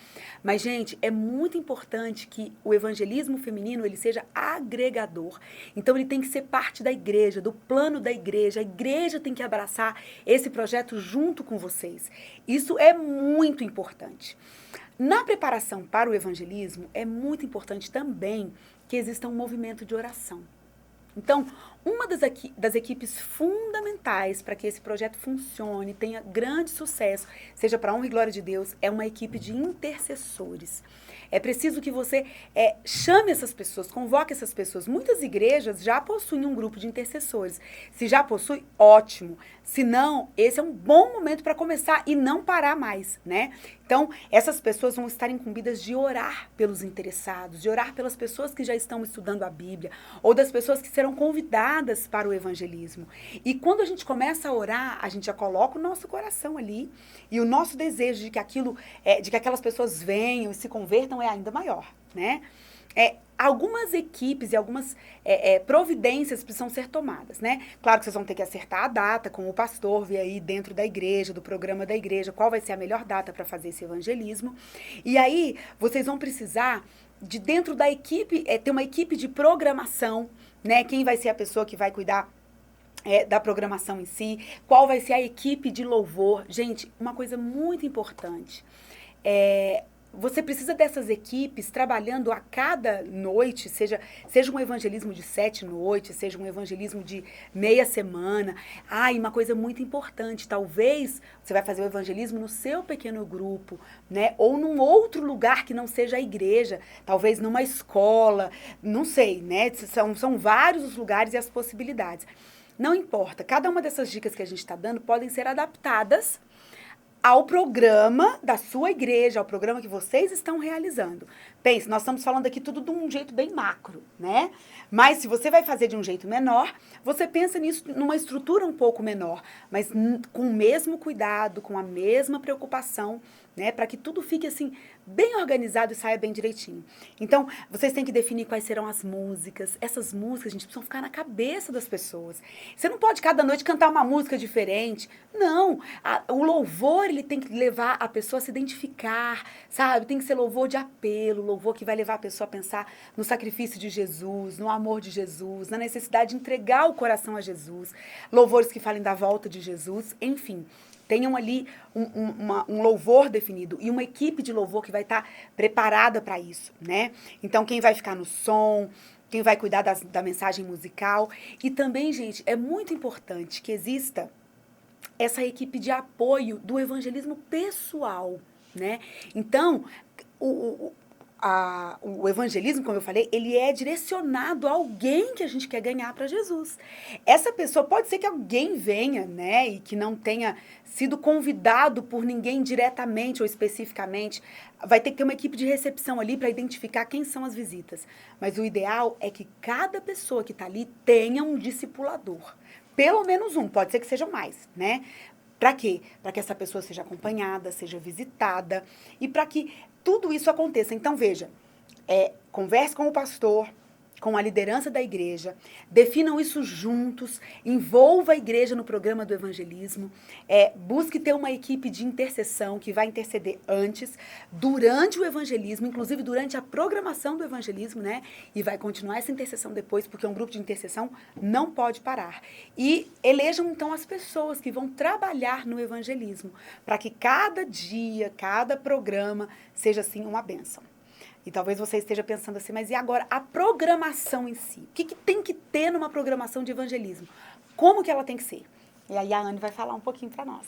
Mas, gente, é muito importante que o evangelismo feminino ele seja agregador. Então, ele tem que ser parte da igreja, do plano da igreja. A igreja tem que abraçar esse projeto junto com vocês. Isso é muito importante. Na preparação para o evangelismo, é muito importante também que exista um movimento de oração. Então, uma das equipes fundamentais para que esse projeto funcione, tenha grande sucesso, seja para a honra e glória de Deus, é uma equipe de intercessores. É preciso que você chame essas pessoas, convoque essas pessoas. Muitas igrejas já possuem um grupo de intercessores. Se já possui, ótimo. Se não, esse é um bom momento para começar e não parar mais, né? Então, essas pessoas vão estar incumbidas de orar pelos interessados, de orar pelas pessoas que já estão estudando a Bíblia, ou das pessoas que serão convidadas convidadas para o evangelismo. E quando a gente começa a orar, a gente já coloca o nosso coração ali. E o nosso desejo de que de que aquelas pessoas venham e se convertam é ainda maior, né? Algumas equipes e algumas providências precisam ser tomadas, né? Claro que vocês vão ter que acertar a data com o pastor, ver aí dentro da igreja, do programa da igreja, qual vai ser a melhor data para fazer esse evangelismo. E aí, vocês vão precisar de dentro da equipe, ter uma equipe de programação, né? Quem vai ser a pessoa que vai cuidar da programação em si, qual vai ser a equipe de louvor. Gente, uma coisa muito importante, você precisa dessas equipes trabalhando a cada noite, seja um evangelismo de 7 noites, seja um evangelismo de meia semana. E uma coisa muito importante, talvez você vai fazer o evangelismo no seu pequeno grupo, né? Ou num outro lugar que não seja a igreja, talvez numa escola, não sei, né? São vários os lugares e as possibilidades. Não importa, cada uma dessas dicas que a gente está dando podem ser adaptadas ao programa da sua igreja, ao programa que vocês estão realizando. Pense, nós estamos falando aqui tudo de um jeito bem macro, né? Mas se você vai fazer de um jeito menor, você pensa nisso numa estrutura um pouco menor, mas com o mesmo cuidado, com a mesma preocupação, né? Para que tudo fique assim, bem organizado e saia bem direitinho. Então, vocês têm que definir quais serão as músicas. Essas músicas, gente, precisam ficar na cabeça das pessoas. Você não pode cada noite cantar uma música diferente. Não. O louvor, ele tem que levar a pessoa a se identificar, sabe? Tem que ser louvor de apelo, louvor que vai levar a pessoa a pensar no sacrifício de Jesus, no amor de Jesus, na necessidade de entregar o coração a Jesus. Louvores que falem da volta de Jesus, enfim. Tenham ali um louvor definido e uma equipe de louvor que vai estar preparada para isso, né? Então, quem vai ficar no som, quem vai cuidar da mensagem musical. E também, gente, é muito importante que exista essa equipe de apoio do evangelismo pessoal, né? Então, o evangelismo, como eu falei, ele é direcionado a alguém que a gente quer ganhar para Jesus. Essa pessoa pode ser que alguém venha, né, e que não tenha sido convidado por ninguém diretamente ou especificamente. Vai ter que ter uma equipe de recepção ali para identificar quem são as visitas. Mas o ideal é que cada pessoa que está ali tenha um discipulador. Pelo menos um, pode ser que sejam mais, né? Para quê? Para que essa pessoa seja acompanhada, seja visitada e para que tudo isso aconteça. Então, veja, converse com o pastor, com a liderança da igreja, definam isso juntos, envolva a igreja no programa do evangelismo, busque ter uma equipe de intercessão que vai interceder antes, durante o evangelismo, inclusive durante a programação do evangelismo, né? E vai continuar essa intercessão depois, porque um grupo de intercessão não pode parar. E elejam, então, as pessoas que vão trabalhar no evangelismo, para que cada dia, cada programa seja, assim, uma bênção. E talvez você esteja pensando assim, mas e agora a programação em si? O que tem que ter numa programação de evangelismo? Como que ela tem que ser? E aí a Anne vai falar um pouquinho para nós.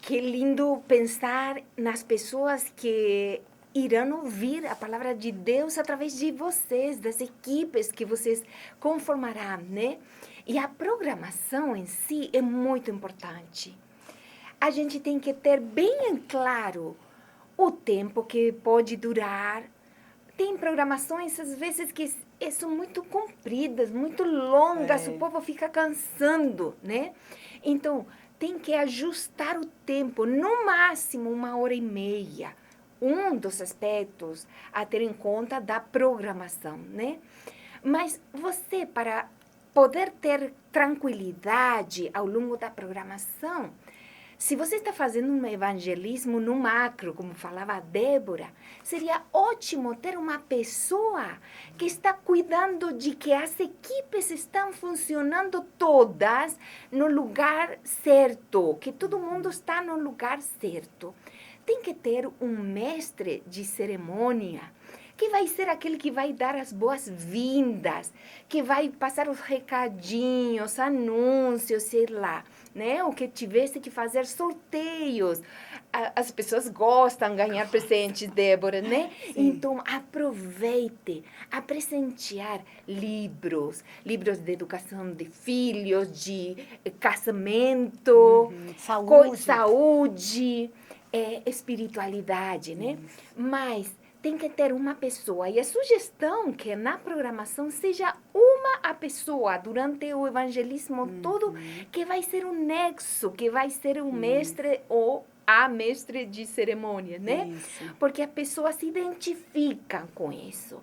Que lindo pensar nas pessoas que irão ouvir a palavra de Deus através de vocês, das equipes que vocês conformarão, né? E a programação em si é muito importante. A gente tem que ter bem claro o tempo que pode durar. Tem programações, às vezes, que são muito compridas, muito longas, o povo fica cansando, né? Então, tem que ajustar o tempo, no máximo 1h30. Um dos aspectos a ter em conta da programação, né? Mas você, para poder ter tranquilidade ao longo da programação, se você está fazendo um evangelismo no macro, como falava a Débora, seria ótimo ter uma pessoa que está cuidando de que as equipes estão funcionando todas no lugar certo, que todo mundo está no lugar certo. Tem que ter um mestre de cerimônia, que vai ser aquele que vai dar as boas-vindas, que vai passar os recadinhos, anúncios, sei lá, né? O que tivesse que fazer sorteios. As pessoas gostam de ganhar presentes, Débora, né? Sim. Então, aproveite a presentear livros de educação de filhos, de casamento, saúde, espiritualidade, né? Mas tem que ter uma pessoa. E a sugestão que na programação seja uma chama a pessoa durante o evangelismo todo, que vai ser um nexo, que vai ser um mestre ou a mestre de cerimônia, né? Isso. Porque a pessoa se identifica com isso.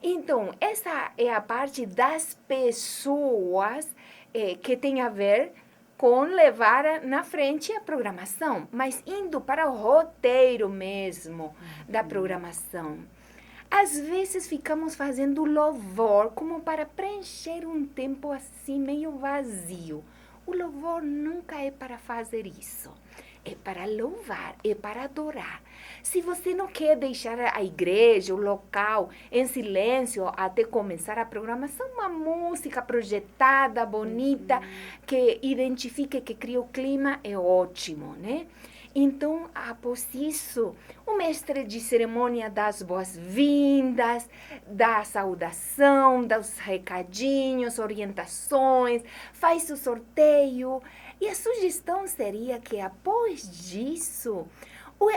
Então, essa é a parte das pessoas que tem a ver com levar na frente a programação, mas indo para o roteiro mesmo da programação. Às vezes ficamos fazendo louvor como para preencher um tempo assim meio vazio. O louvor nunca é para fazer isso. É para louvar, é para adorar. Se você não quer deixar a igreja, o local, em silêncio até começar a programação, uma música projetada, bonita, que identifique, que cria o clima, é ótimo, né? Então, após isso, o mestre de cerimônia dá as boas-vindas, dá a saudação, dá os recadinhos, orientações, faz o sorteio. E a sugestão seria que, após disso,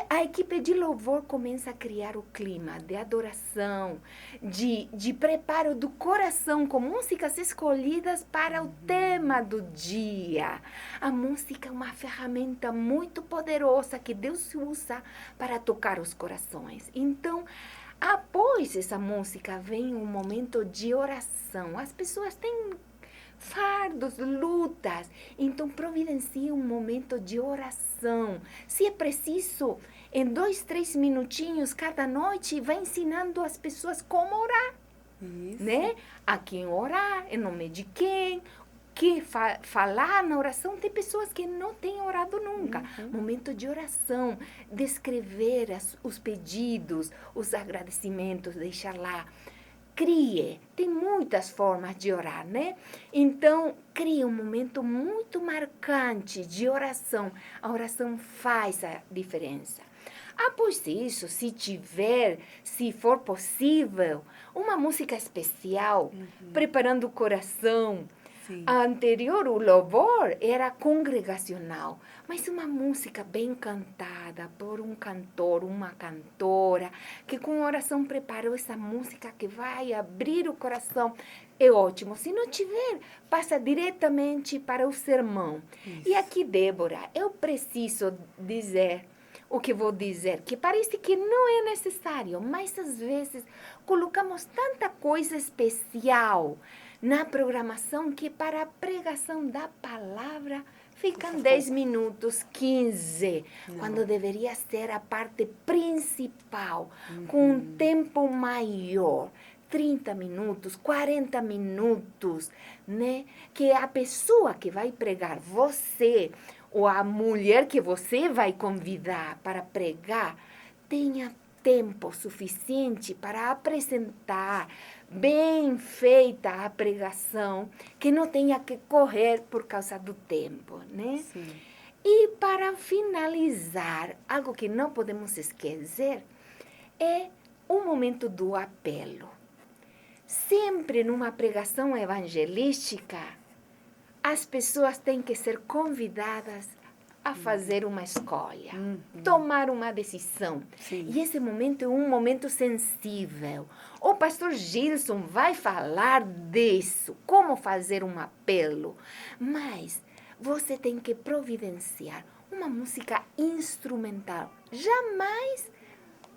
a equipe de louvor começa a criar o clima de adoração, de preparo do coração com músicas escolhidas para o tema do dia. A música é uma ferramenta muito poderosa que Deus usa para tocar os corações. Então, após essa música vem um momento de oração. As pessoas têm fardos, lutas. Então, providencie um momento de oração. Se é preciso, em 2, 3 minutinhos cada noite, vai ensinando as pessoas como orar. Isso. Né? A quem orar, em nome de quem, que falar na oração. Tem pessoas que não têm orado nunca. Momento de oração, descrever os pedidos, os agradecimentos, deixar lá. Crie, tem muitas formas de orar, né? Então, crie um momento muito marcante de oração. A oração faz a diferença. Após isso, se for possível, uma música especial, preparando o coração. Sim. A anterior, o louvor, era congregacional, mas uma música bem cantada por um cantor, uma cantora, que com oração preparou essa música que vai abrir o coração, é ótimo. Se não tiver, passa diretamente para o sermão. Isso. E aqui, Débora, eu preciso dizer o que vou dizer, que parece que não é necessário, mas às vezes colocamos tanta coisa especial na programação que para a pregação da palavra ficam 10 minutos, 15, quando deveria ser a parte principal, com um tempo maior. 30 minutos, 40 minutos, né? Que a pessoa que vai pregar, você, ou a mulher que você vai convidar para pregar, tenha tempo suficiente para apresentar bem feita a pregação, que não tenha que correr por causa do tempo, né? Sim. E para finalizar, algo que não podemos esquecer é o momento do apelo. Sempre numa pregação evangelística, as pessoas têm que ser convidadas a fazer uma escolha, tomar uma decisão. Sim. E esse momento é um momento sensível. O pastor Gilson vai falar disso, como fazer um apelo. Mas você tem que providenciar uma música instrumental. Jamais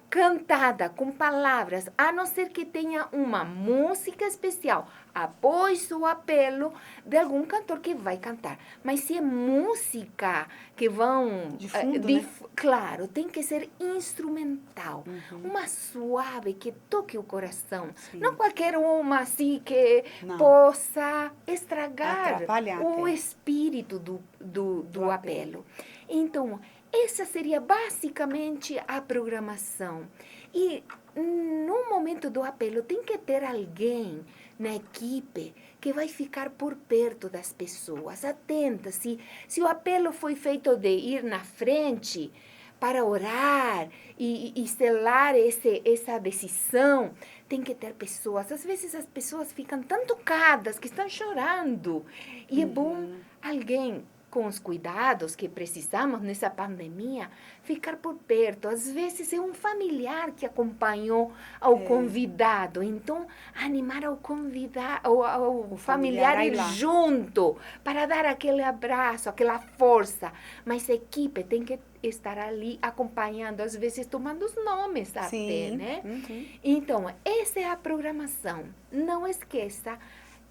cantada com palavras, a não ser que tenha uma música especial após o apelo de algum cantor que vai cantar. Mas se é música que vão... De fundo, né? Claro, tem que ser instrumental. Uma suave que toque o coração. Sim. Não qualquer uma assim que Não. possa estragar Atrapalhar o até. espírito do apelo. Então, essa seria basicamente a programação. E no momento do apelo tem que ter alguém na equipe que vai ficar por perto das pessoas, atenta. Se o apelo foi feito de ir na frente para orar e selar essa decisão, tem que ter pessoas. Às vezes as pessoas ficam tão tocadas que estão chorando. E é bom alguém com os cuidados que precisamos nessa pandemia, ficar por perto. Às vezes é um familiar que acompanhou ao convidado. Então, animar ao convidado, ao familiar a ir ir lá. junto, para dar aquele abraço, aquela força. Mas a equipe tem que estar ali acompanhando, às vezes tomando os nomes até, Sim. né? Uhum. Então, essa é a programação. Não esqueça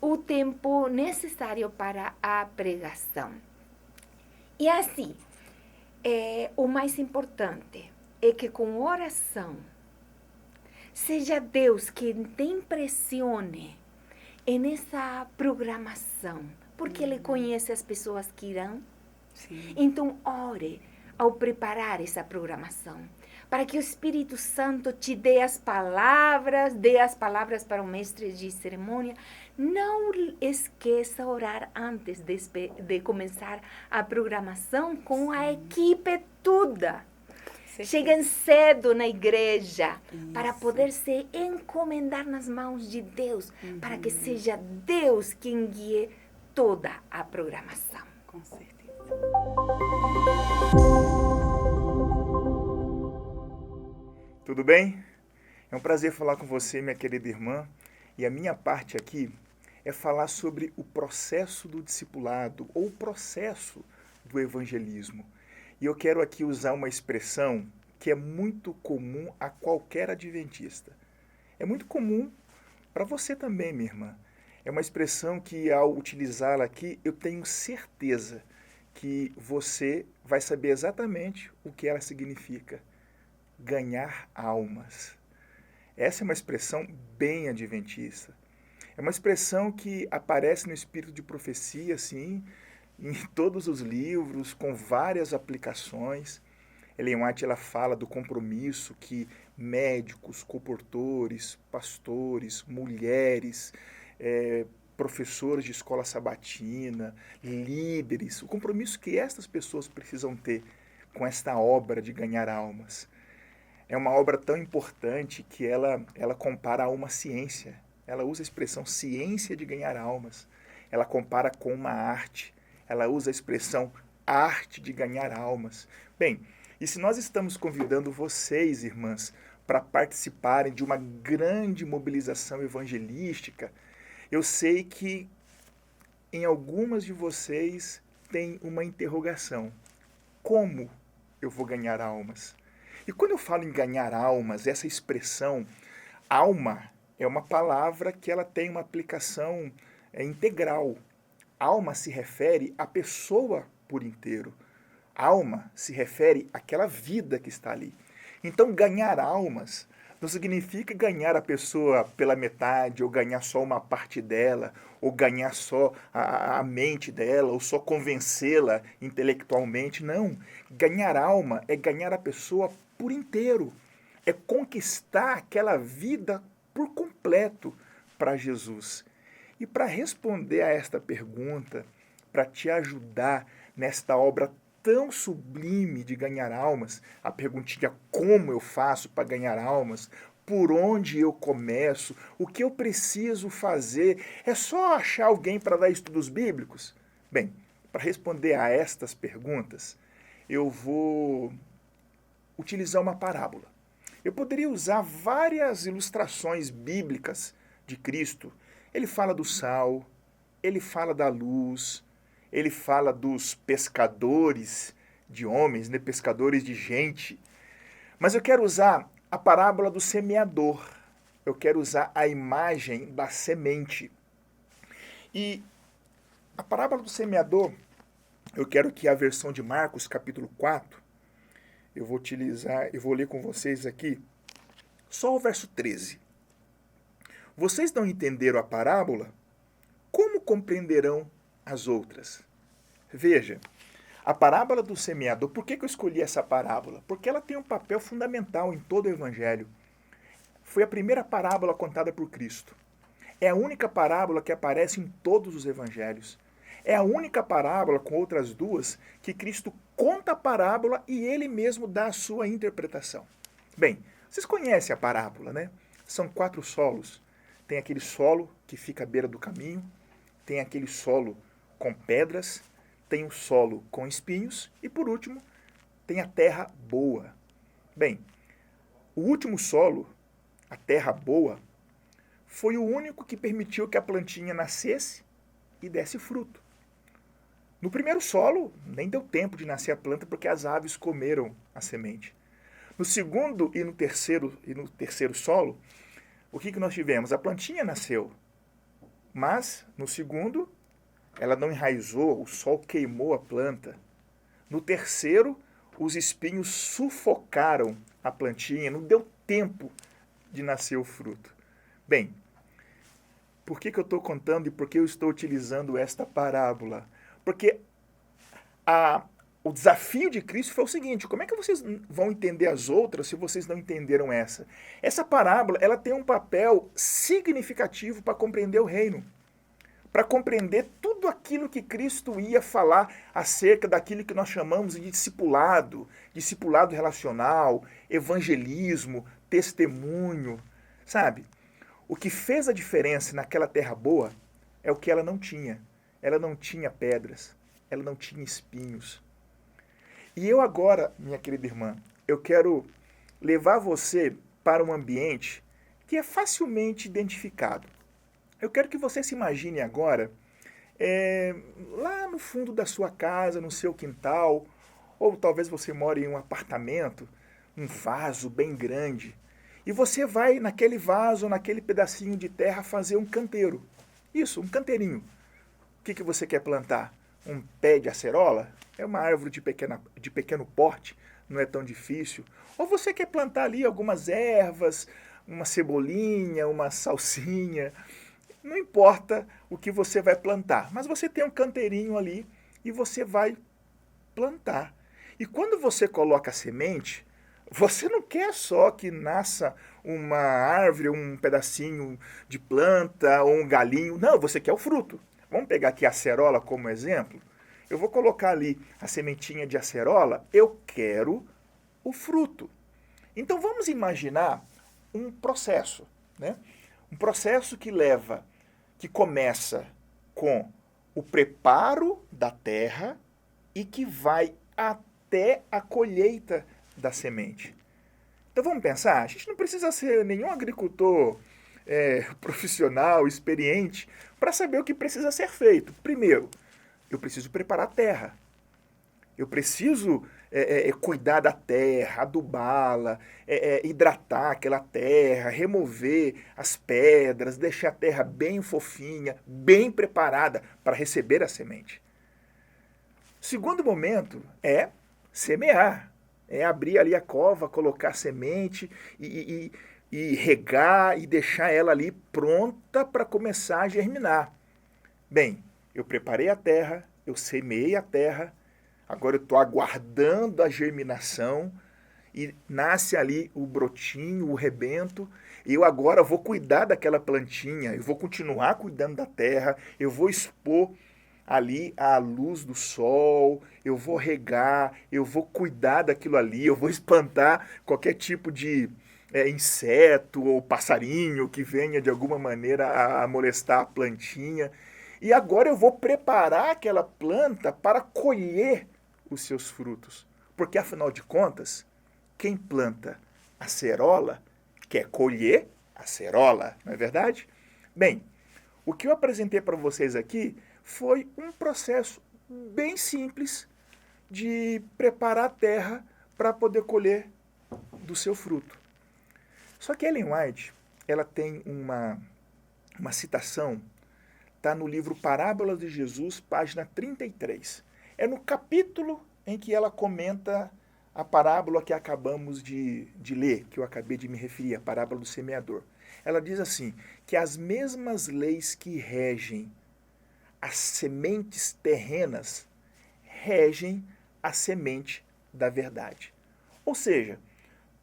o tempo necessário para a pregação. E assim, o mais importante é que com oração, seja Deus quem te impressione nessa programação, porque Ele conhece as pessoas que irão. Sim. Então, ore ao preparar essa programação, para que o Espírito Santo te dê as palavras para o mestre de cerimônia. Não esqueça orar antes de começar a programação com a equipe toda. Cheguem cedo na igreja para poder se encomendar nas mãos de Deus, para que seja Deus quem guie toda a programação. Com certeza. Tudo bem? É um prazer falar com você, minha querida irmã. E a minha parte aqui é falar sobre o processo do discipulado ou o processo do evangelismo. E eu quero aqui usar uma expressão que é muito comum a qualquer adventista. É muito comum para você também, minha irmã. É uma expressão que, ao utilizá-la aqui, eu tenho certeza que você vai saber exatamente o que ela significa. Ganhar almas. Essa é uma expressão bem adventista. É uma expressão que aparece no espírito de profecia, sim, em todos os livros, com várias aplicações. Ellen White, ela fala do compromisso que médicos, comportores, pastores, mulheres, professores de escola sabatina, líderes, o compromisso que estas pessoas precisam ter com esta obra de ganhar almas. É uma obra tão importante que ela compara a uma ciência. Ela usa a expressão ciência de ganhar almas. Ela compara com uma arte. Ela usa a expressão arte de ganhar almas. Bem, e se nós estamos convidando vocês, irmãs, para participarem de uma grande mobilização evangelística, eu sei que em algumas de vocês tem uma interrogação. Como eu vou ganhar almas? E quando eu falo em ganhar almas, essa expressão, alma, é uma palavra que ela tem uma aplicação integral. Alma se refere à pessoa por inteiro. Alma se refere àquela vida que está ali. Então, ganhar almas não significa ganhar a pessoa pela metade, ou ganhar só uma parte dela, ou ganhar só a mente dela, ou só convencê-la intelectualmente. Não. Ganhar alma é ganhar a pessoa por inteiro. É conquistar aquela vida por completo para Jesus. E para responder a esta pergunta, para te ajudar nesta obra tão sublime de ganhar almas, a perguntinha como eu faço para ganhar almas, por onde eu começo, o que eu preciso fazer, é só achar alguém para dar estudos bíblicos? Bem, para responder a estas perguntas, eu vou utilizar uma parábola. Eu poderia usar várias ilustrações bíblicas de Cristo. Ele fala do sal, ele fala da luz, ele fala dos pescadores de homens, né? Pescadores de gente. Mas eu quero usar a parábola do semeador. Eu quero usar a imagem da semente. E a parábola do semeador, eu quero que a versão de Marcos, capítulo 4, eu vou ler com vocês aqui só o verso 13. Vocês não entenderam a parábola? Como compreenderão as outras? Veja, a parábola do semeador, por que eu escolhi essa parábola? Porque ela tem um papel fundamental em todo o Evangelho. Foi a primeira parábola contada por Cristo. É a única parábola que aparece em todos os Evangelhos. É a única parábola, com outras duas, que Cristo conta a parábola e ele mesmo dá a sua interpretação. Bem, vocês conhecem a parábola, né? São 4 solos. Tem aquele solo que fica à beira do caminho, tem aquele solo com pedras, tem o solo com espinhos e, por último, tem a terra boa. Bem, o último solo, a terra boa, foi o único que permitiu que a plantinha nascesse e desse fruto. No primeiro solo, nem deu tempo de nascer a planta porque as aves comeram a semente. No segundo e no terceiro solo, o que nós tivemos? A plantinha nasceu, mas no segundo, ela não enraizou, o sol queimou a planta. No terceiro, os espinhos sufocaram a plantinha, não deu tempo de nascer o fruto. Bem, por que eu estou contando e por que eu estou utilizando esta parábola? Porque o desafio de Cristo foi o seguinte: como é que vocês vão entender as outras se vocês não entenderam essa? Essa parábola, ela tem um papel significativo para compreender o reino, para compreender tudo aquilo que Cristo ia falar acerca daquilo que nós chamamos de discipulado relacional, evangelismo, testemunho, sabe? O que fez a diferença naquela terra boa é o que ela não tinha. Ela não tinha pedras, ela não tinha espinhos. E eu agora, minha querida irmã, eu quero levar você para um ambiente que é facilmente identificado. Eu quero que você se imagine agora lá no fundo da sua casa, no seu quintal, ou talvez você more em um apartamento, um vaso bem grande, e você vai naquele vaso, naquele pedacinho de terra fazer um canteiro. Isso, um canteirinho. O que você quer plantar? Um pé de acerola? É uma árvore de pequeno porte, não é tão difícil. Ou você quer plantar ali algumas ervas, uma cebolinha, uma salsinha. Não importa o que você vai plantar, mas você tem um canteirinho ali e você vai plantar. E quando você coloca a semente, você não quer só que nasça uma árvore, um pedacinho de planta ou um galinho. Não, você quer o fruto. Vamos pegar aqui a acerola como exemplo. Eu vou colocar ali a sementinha de acerola. Eu quero o fruto. Então vamos imaginar um processo, né? Um processo que começa com o preparo da terra e que vai até a colheita da semente. Então vamos pensar, a gente não precisa ser nenhum agricultor profissional, experiente, para saber o que precisa ser feito. Primeiro, eu preciso preparar a terra. Eu preciso cuidar da terra, adubá-la, hidratar aquela terra, remover as pedras, deixar a terra bem fofinha, bem preparada para receber a semente. Segundo momento é semear. É abrir ali a cova, colocar a semente e regar e deixar ela ali pronta para começar a germinar. Bem, eu preparei a terra, eu semeei a terra, agora eu estou aguardando a germinação e nasce ali o brotinho, o rebento. Eu agora vou cuidar daquela plantinha, eu vou continuar cuidando da terra, eu vou expor ali à luz do sol, eu vou regar, eu vou cuidar daquilo ali, eu vou espantar qualquer tipo de inseto ou passarinho que venha de alguma maneira a molestar a plantinha. E agora eu vou preparar aquela planta para colher os seus frutos. Porque, afinal de contas, quem planta acerola quer colher acerola, não é verdade? Bem, o que eu apresentei para vocês aqui foi um processo bem simples de preparar a terra para poder colher do seu fruto. Só que Ellen White, ela tem uma citação, está no livro Parábolas de Jesus, página 33. É no capítulo em que ela comenta a parábola que acabamos de ler, que eu acabei de me referir, a parábola do semeador. Ela diz assim, que as mesmas leis que regem as sementes terrenas regem a semente da verdade. Ou seja,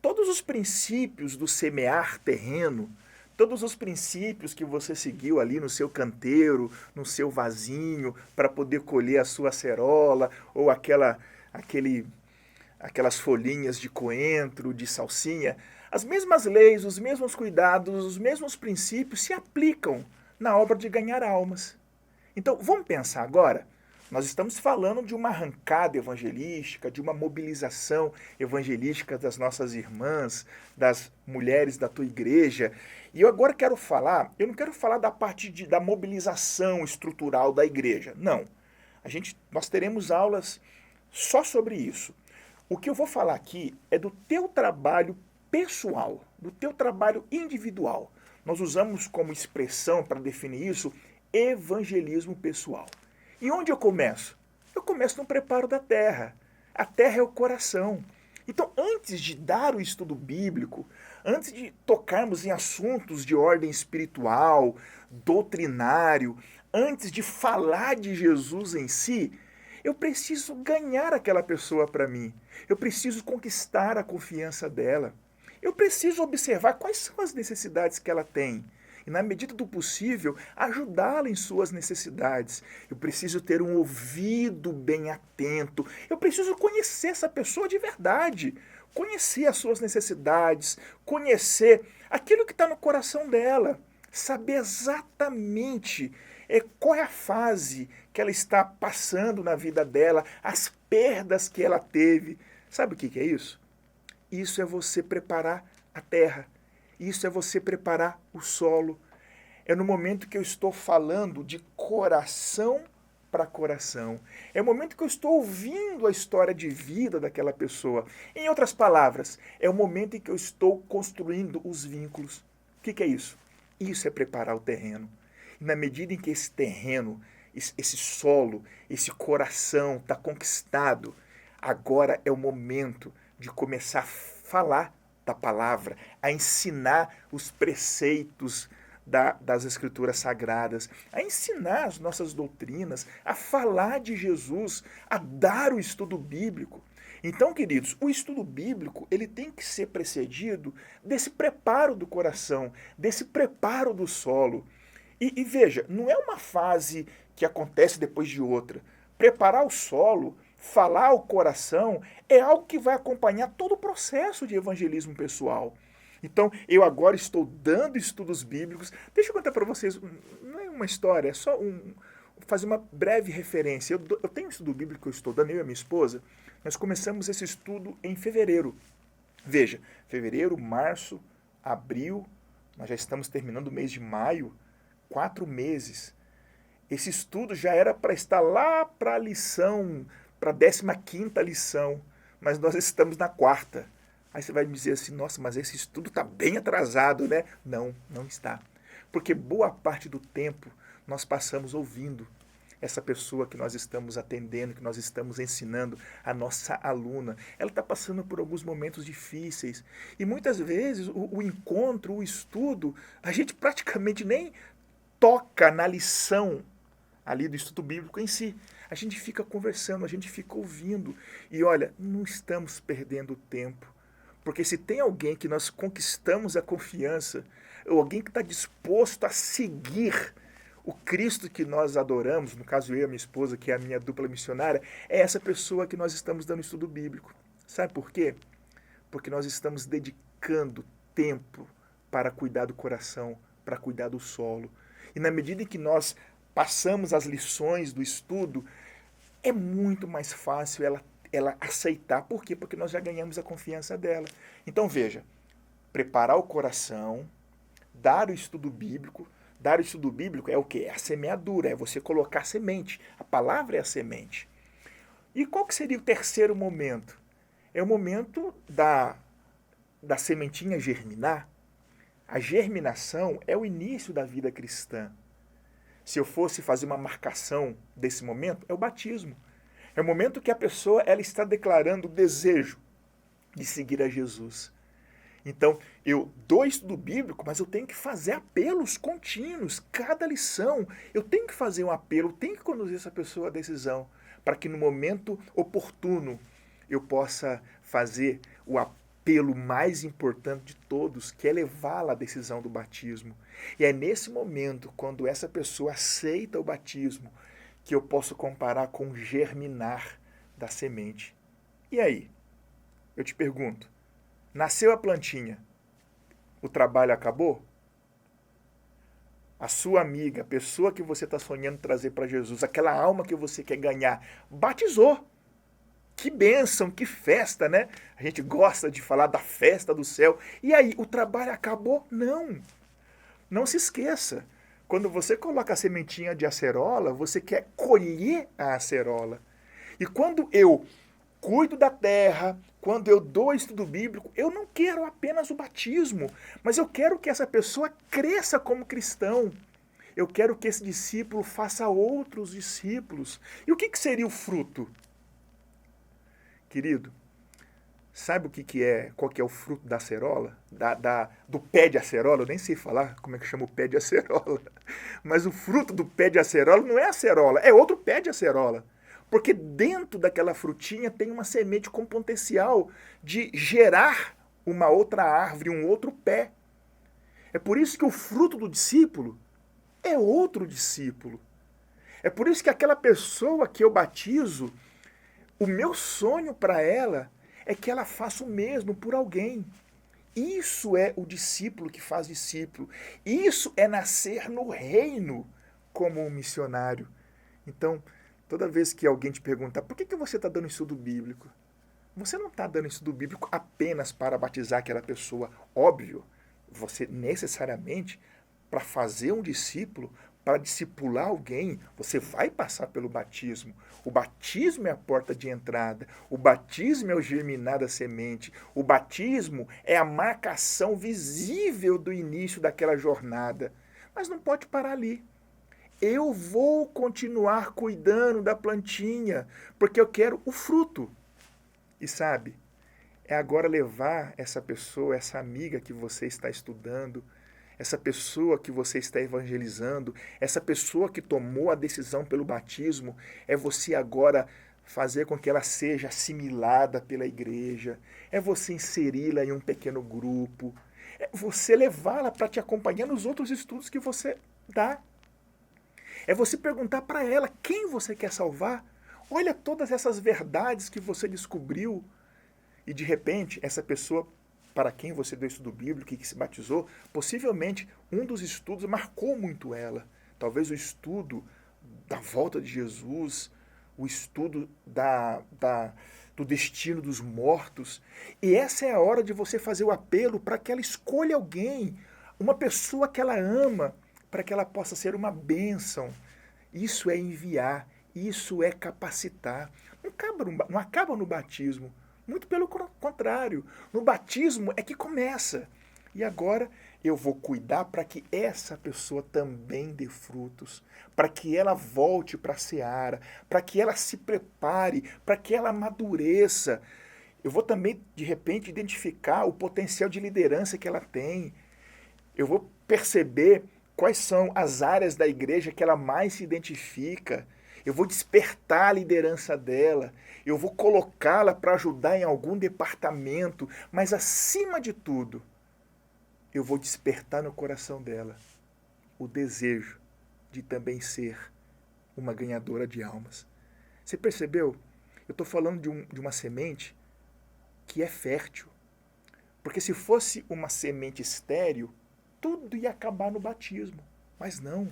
todos os princípios do semear terreno, todos os princípios que você seguiu ali no seu canteiro, no seu vasinho, para poder colher a sua acerola ou aquelas folhinhas de coentro, de salsinha, as mesmas leis, os mesmos cuidados, os mesmos princípios se aplicam na obra de ganhar almas. Então, vamos pensar agora Nós estamos falando de uma arrancada evangelística, de uma mobilização evangelística das nossas irmãs, das mulheres da tua igreja. E eu agora quero falar, eu não quero falar da parte da mobilização estrutural da igreja, não. Nós teremos aulas só sobre isso. O que eu vou falar aqui é do teu trabalho pessoal, do teu trabalho individual. Nós usamos como expressão para definir isso evangelismo pessoal. E onde eu começo? Eu começo no preparo da terra. A terra é o coração. Então, antes de dar o estudo bíblico, antes de tocarmos em assuntos de ordem espiritual, doutrinário, antes de falar de Jesus em si, eu preciso ganhar aquela pessoa para mim. Eu preciso conquistar a confiança dela. Eu preciso observar quais são as necessidades que ela tem. E, na medida do possível, ajudá-la em suas necessidades. Eu preciso ter um ouvido bem atento. Eu preciso conhecer essa pessoa de verdade. Conhecer as suas necessidades. Conhecer aquilo que está no coração dela. Saber exatamente qual é a fase que ela está passando na vida dela, as perdas que ela teve. Sabe o que é isso? Isso é você preparar a terra. Isso é você preparar o solo. É no momento que eu estou falando de coração para coração. É o momento que eu estou ouvindo a história de vida daquela pessoa. Em outras palavras, é o momento em que eu estou construindo os vínculos. O que é isso? Isso é preparar o terreno. E na medida em que esse terreno, esse solo, esse coração está conquistado, agora é o momento de começar a falar da palavra, a ensinar os preceitos das Escrituras Sagradas, a ensinar as nossas doutrinas, a falar de Jesus, a dar o estudo bíblico. Então, queridos, o estudo bíblico ele tem que ser precedido desse preparo do coração, desse preparo do solo. E veja, não é uma fase que acontece depois de outra. Preparar o solo, falar ao coração, é algo que vai acompanhar todo o processo de evangelismo pessoal. Então, eu agora estou dando estudos bíblicos. Deixa eu contar para vocês, não é uma história, é só fazer uma breve referência. Eu tenho um estudo bíblico que eu estou dando, eu e a minha esposa. Nós começamos esse estudo em fevereiro. Veja, fevereiro, março, abril, nós já estamos terminando o mês de maio, 4 meses. Esse estudo já era para estar lá para a lição, para a 15ª lição, mas nós estamos na 4ª. Aí você vai me dizer assim, nossa, mas esse estudo está bem atrasado, né? Não, não está. Porque boa parte do tempo nós passamos ouvindo essa pessoa que nós estamos atendendo, que nós estamos ensinando, a nossa aluna. Ela está passando por alguns momentos difíceis. E muitas vezes o encontro, o estudo, a gente praticamente nem toca na lição ali do estudo bíblico em si. A gente fica conversando, a gente fica ouvindo. E olha, não estamos perdendo tempo. Porque se tem alguém que nós conquistamos a confiança, ou alguém que está disposto a seguir o Cristo que nós adoramos, no caso eu e a minha esposa, que é a minha dupla missionária, é essa pessoa que nós estamos dando estudo bíblico. Sabe por quê? Porque nós estamos dedicando tempo para cuidar do coração, para cuidar do solo. E na medida em que nós passamos as lições do estudo, é muito mais fácil ela aceitar. Por quê? Porque nós já ganhamos a confiança dela. Então veja, preparar o coração, dar o estudo bíblico. Dar o estudo bíblico é o quê? É a semeadura, é você colocar semente. A palavra é a semente. E qual que seria o terceiro momento? É o momento da sementinha germinar. A germinação é o início da vida cristã. Se eu fosse fazer uma marcação desse momento, é o batismo. É o momento que a pessoa ela está declarando o desejo de seguir a Jesus. Então, eu dou estudo bíblico, mas eu tenho que fazer apelos contínuos. Cada lição, eu tenho que fazer um apelo, eu tenho que conduzir essa pessoa à decisão, para que no momento oportuno eu possa fazer o apelo mais importante de todos, que é levá-la à decisão do batismo. E é nesse momento, quando essa pessoa aceita o batismo, que eu posso comparar com o germinar da semente. E aí? Eu te pergunto, nasceu a plantinha, o trabalho acabou? a sua amiga, a pessoa que você está sonhando trazer para Jesus, aquela alma que você quer ganhar, batizou. Que bênção, que festa, né? A gente gosta de falar da festa do céu. E aí, o trabalho acabou? Não. Não se esqueça. Quando você coloca a sementinha de acerola, você quer colher a acerola. E quando eu cuido da terra, quando eu dou estudo bíblico, eu não quero apenas o batismo, mas eu quero que essa pessoa cresça como cristão. Eu quero que esse discípulo faça outros discípulos. E o que seria o fruto? Querido, sabe qual que é o fruto da acerola? Do pé de acerola? Eu nem sei falar como é que chama o pé de acerola. Mas o fruto do pé de acerola não é acerola, é outro pé de acerola. Porque dentro daquela frutinha tem uma semente com potencial de gerar uma outra árvore, um outro pé. É por isso que o fruto do discípulo é outro discípulo. É por isso que aquela pessoa que eu batizo, o meu sonho para ela é que ela faça o mesmo por alguém. Isso é o discípulo que faz discípulo. Isso é nascer no reino como um missionário. Então, toda vez que alguém te perguntar por que você está dando estudo bíblico, você não está dando estudo bíblico apenas para batizar aquela pessoa. Óbvio, você necessariamente, para fazer um discípulo, para discipular alguém, você vai passar pelo batismo. O batismo é a porta de entrada. O batismo é o germinar da semente. O batismo é a marcação visível do início daquela jornada. Mas não pode parar ali. Eu vou continuar cuidando da plantinha, porque eu quero o fruto. E sabe, é agora levar essa pessoa, essa amiga que você está estudando, essa pessoa que você está evangelizando, essa pessoa que tomou a decisão pelo batismo, é você agora fazer com que ela seja assimilada pela igreja, é você inseri-la em um pequeno grupo, é você levá-la para te acompanhar nos outros estudos que você dá. É você perguntar para ela quem você quer salvar. Olha todas essas verdades que você descobriu. E de repente, essa pessoa para quem você deu estudo bíblico e que se batizou, possivelmente um dos estudos marcou muito ela. Talvez o estudo da volta de Jesus, o estudo do destino dos mortos. E essa é a hora de você fazer o apelo para que ela escolha alguém, uma pessoa que ela ama, para que ela possa ser uma bênção. Isso é enviar, isso é capacitar. Não acaba no batismo. Muito pelo contrário. No batismo é que começa. E agora eu vou cuidar para que essa pessoa também dê frutos, para que ela volte para a seara, para que ela se prepare, para que ela amadureça. Eu vou também, de repente, identificar o potencial de liderança que ela tem. Eu vou perceber quais são as áreas da igreja que ela mais se identifica. Eu vou despertar a liderança dela. Eu vou colocá-la para ajudar em algum departamento. Mas, acima de tudo, eu vou despertar no coração dela o desejo de também ser uma ganhadora de almas. Você percebeu? Eu estou falando de uma semente que é fértil. Porque se fosse uma semente estéril, tudo ia acabar no batismo. Mas não.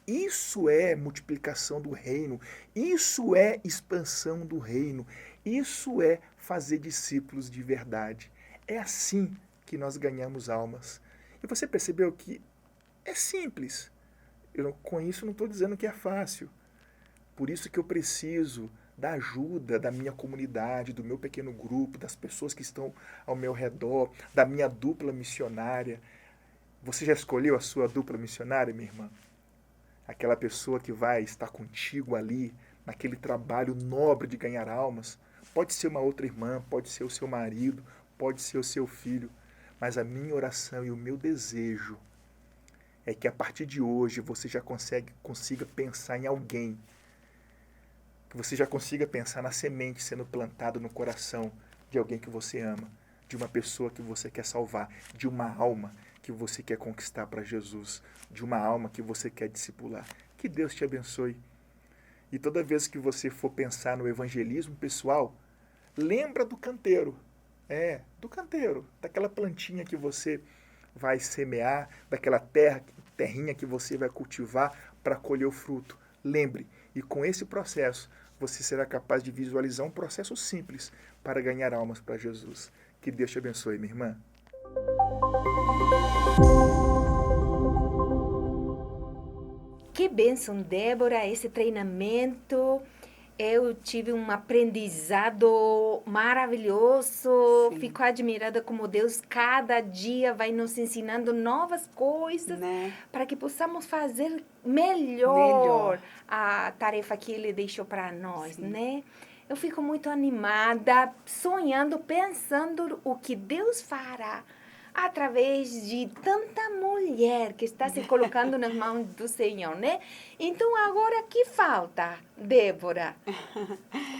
Isso é multiplicação do reino, isso é expansão do reino, isso é fazer discípulos de verdade. É assim que nós ganhamos almas. E você percebeu que é simples. Com isso não estou dizendo que é fácil. Por isso que eu preciso da ajuda da minha comunidade, do meu pequeno grupo, das pessoas que estão ao meu redor, da minha dupla missionária. Você já escolheu a sua dupla missionária, minha irmã? Aquela pessoa que vai estar contigo ali, naquele trabalho nobre de ganhar almas. Pode ser uma outra irmã, pode ser o seu marido, pode ser o seu filho. Mas a minha oração e o meu desejo é que a partir de hoje você já consiga pensar em alguém. Que você já consiga pensar na semente sendo plantada no coração de alguém que você ama. De uma pessoa que você quer salvar. De uma alma que você quer conquistar para Jesus, de uma alma que você quer discipular. Que Deus te abençoe. E toda vez que você for pensar no evangelismo pessoal, lembra do canteiro. Do canteiro, daquela plantinha que você vai semear, daquela terra terrinha que você vai cultivar para colher o fruto. Lembre, e com esse processo, você será capaz de visualizar um processo simples para ganhar almas para Jesus. Que Deus te abençoe, minha irmã. Que bênção, Débora, esse treinamento. Eu tive um aprendizado maravilhoso. Sim. Fico admirada como Deus cada dia vai nos ensinando novas coisas, Né? para que possamos fazer Melhor. a tarefa que Ele deixou para nós, Sim. né? Eu fico muito animada, sonhando, pensando o que Deus fará através de tanta mulher que está se colocando nas mãos do Senhor, né? Então, agora, que falta, Débora?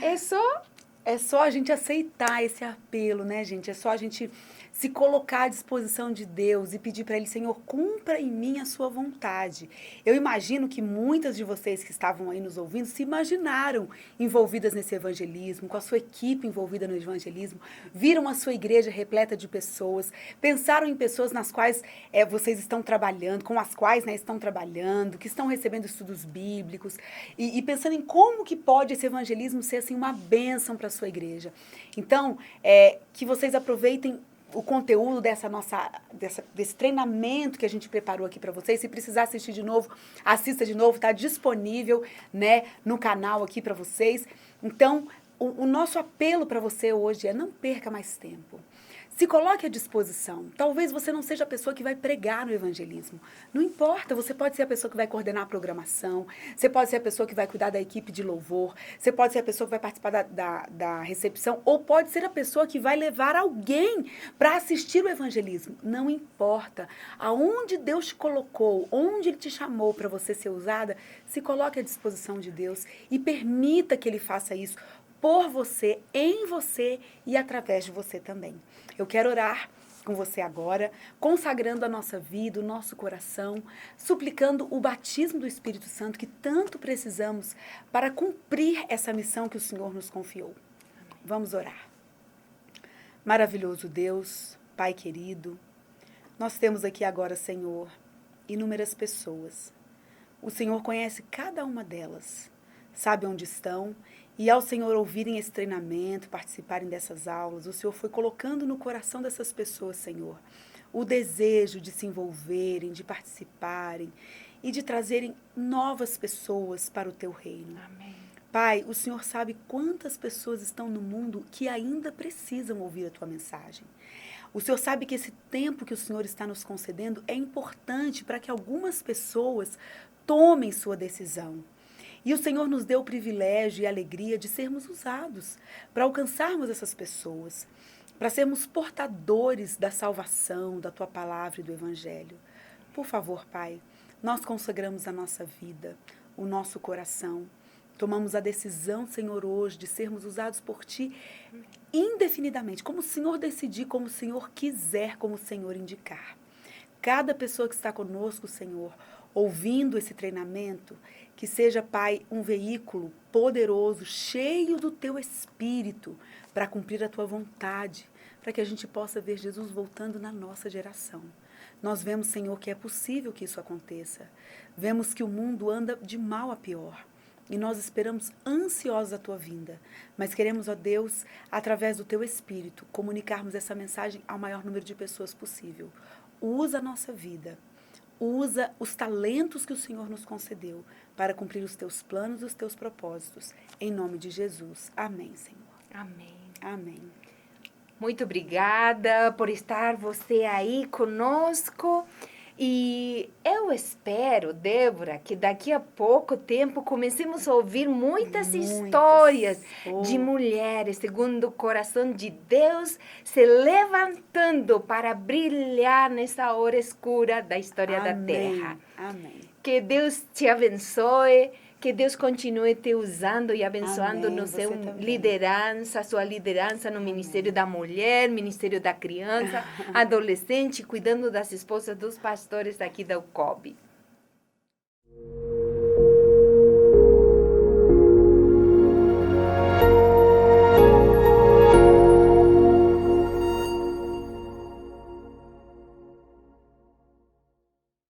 É só É só a gente aceitar esse apelo, né, gente? É só a gente se colocar à disposição de Deus e pedir para Ele, Senhor, cumpra em mim a sua vontade. Eu imagino que muitas de vocês que estavam aí nos ouvindo se imaginaram envolvidas nesse evangelismo, com a sua equipe envolvida no evangelismo, viram a sua igreja repleta de pessoas, pensaram em pessoas nas quais vocês estão trabalhando, com as quais, né, estão trabalhando, que estão recebendo estudos bíblicos, e pensando em como que pode esse evangelismo ser assim, uma bênção para a sua igreja. Então, que vocês aproveitem o conteúdo desse treinamento que a gente preparou aqui para vocês. Se precisar assistir de novo, assista de novo, está disponível, né, no canal aqui para vocês. Então, o nosso apelo para você hoje é: não perca mais tempo. Se coloque à disposição. Talvez você não seja a pessoa que vai pregar no evangelismo. Não importa, você pode ser a pessoa que vai coordenar a programação, você pode ser a pessoa que vai cuidar da equipe de louvor, você pode ser a pessoa que vai participar da recepção, ou pode ser a pessoa que vai levar alguém para assistir o evangelismo. Não importa. Aonde Deus te colocou, onde Ele te chamou para você ser usada, se coloque à disposição de Deus e permita que Ele faça isso por você, em você e através de você também. Eu quero orar com você agora, consagrando a nossa vida, o nosso coração, suplicando o batismo do Espírito Santo que tanto precisamos para cumprir essa missão que o Senhor nos confiou. Vamos orar. Maravilhoso Deus, Pai querido, nós temos aqui agora, Senhor, inúmeras pessoas. O Senhor conhece cada uma delas, sabe onde estão. E ao Senhor ouvirem esse treinamento, participarem dessas aulas, o Senhor foi colocando no coração dessas pessoas, Senhor, o desejo de se envolverem, de participarem e de trazerem novas pessoas para o Teu reino. Amém. Pai, o Senhor sabe quantas pessoas estão no mundo que ainda precisam ouvir a Tua mensagem. O Senhor sabe que esse tempo que o Senhor está nos concedendo é importante para que algumas pessoas tomem sua decisão. E o Senhor nos deu o privilégio e a alegria de sermos usados para alcançarmos essas pessoas, para sermos portadores da salvação, da Tua palavra e do Evangelho. Por favor, Pai, nós consagramos a nossa vida, o nosso coração. Tomamos a decisão, Senhor, hoje de sermos usados por Ti indefinidamente, como o Senhor decidir, como o Senhor quiser, como o Senhor indicar. Cada pessoa que está conosco, Senhor, ouvindo esse treinamento, que seja, Pai, um veículo poderoso, cheio do Teu Espírito, para cumprir a Tua vontade, para que a gente possa ver Jesus voltando na nossa geração. Nós vemos, Senhor, que é possível que isso aconteça. Vemos que o mundo anda de mal a pior. E nós esperamos ansiosos a Tua vinda. Mas queremos, ó Deus, através do Teu Espírito, comunicarmos essa mensagem ao maior número de pessoas possível. Usa a nossa vida. Usa os talentos que o Senhor nos concedeu para cumprir os Teus planos e os Teus propósitos. Em nome de Jesus. Amém, Senhor. Amém. Amém. Muito obrigada por estar você aí conosco. E eu espero, Débora, que daqui a pouco tempo comecemos a ouvir muitas histórias de mulheres, segundo o coração de Deus, se levantando para brilhar nessa hora escura da história da Terra. Amém. Que Deus te abençoe, que Deus continue te usando e abençoando Amém, no seu você também. liderança, sua liderança no Ministério da Mulher, Ministério da Criança, adolescente, cuidando das esposas dos pastores aqui da UCOB.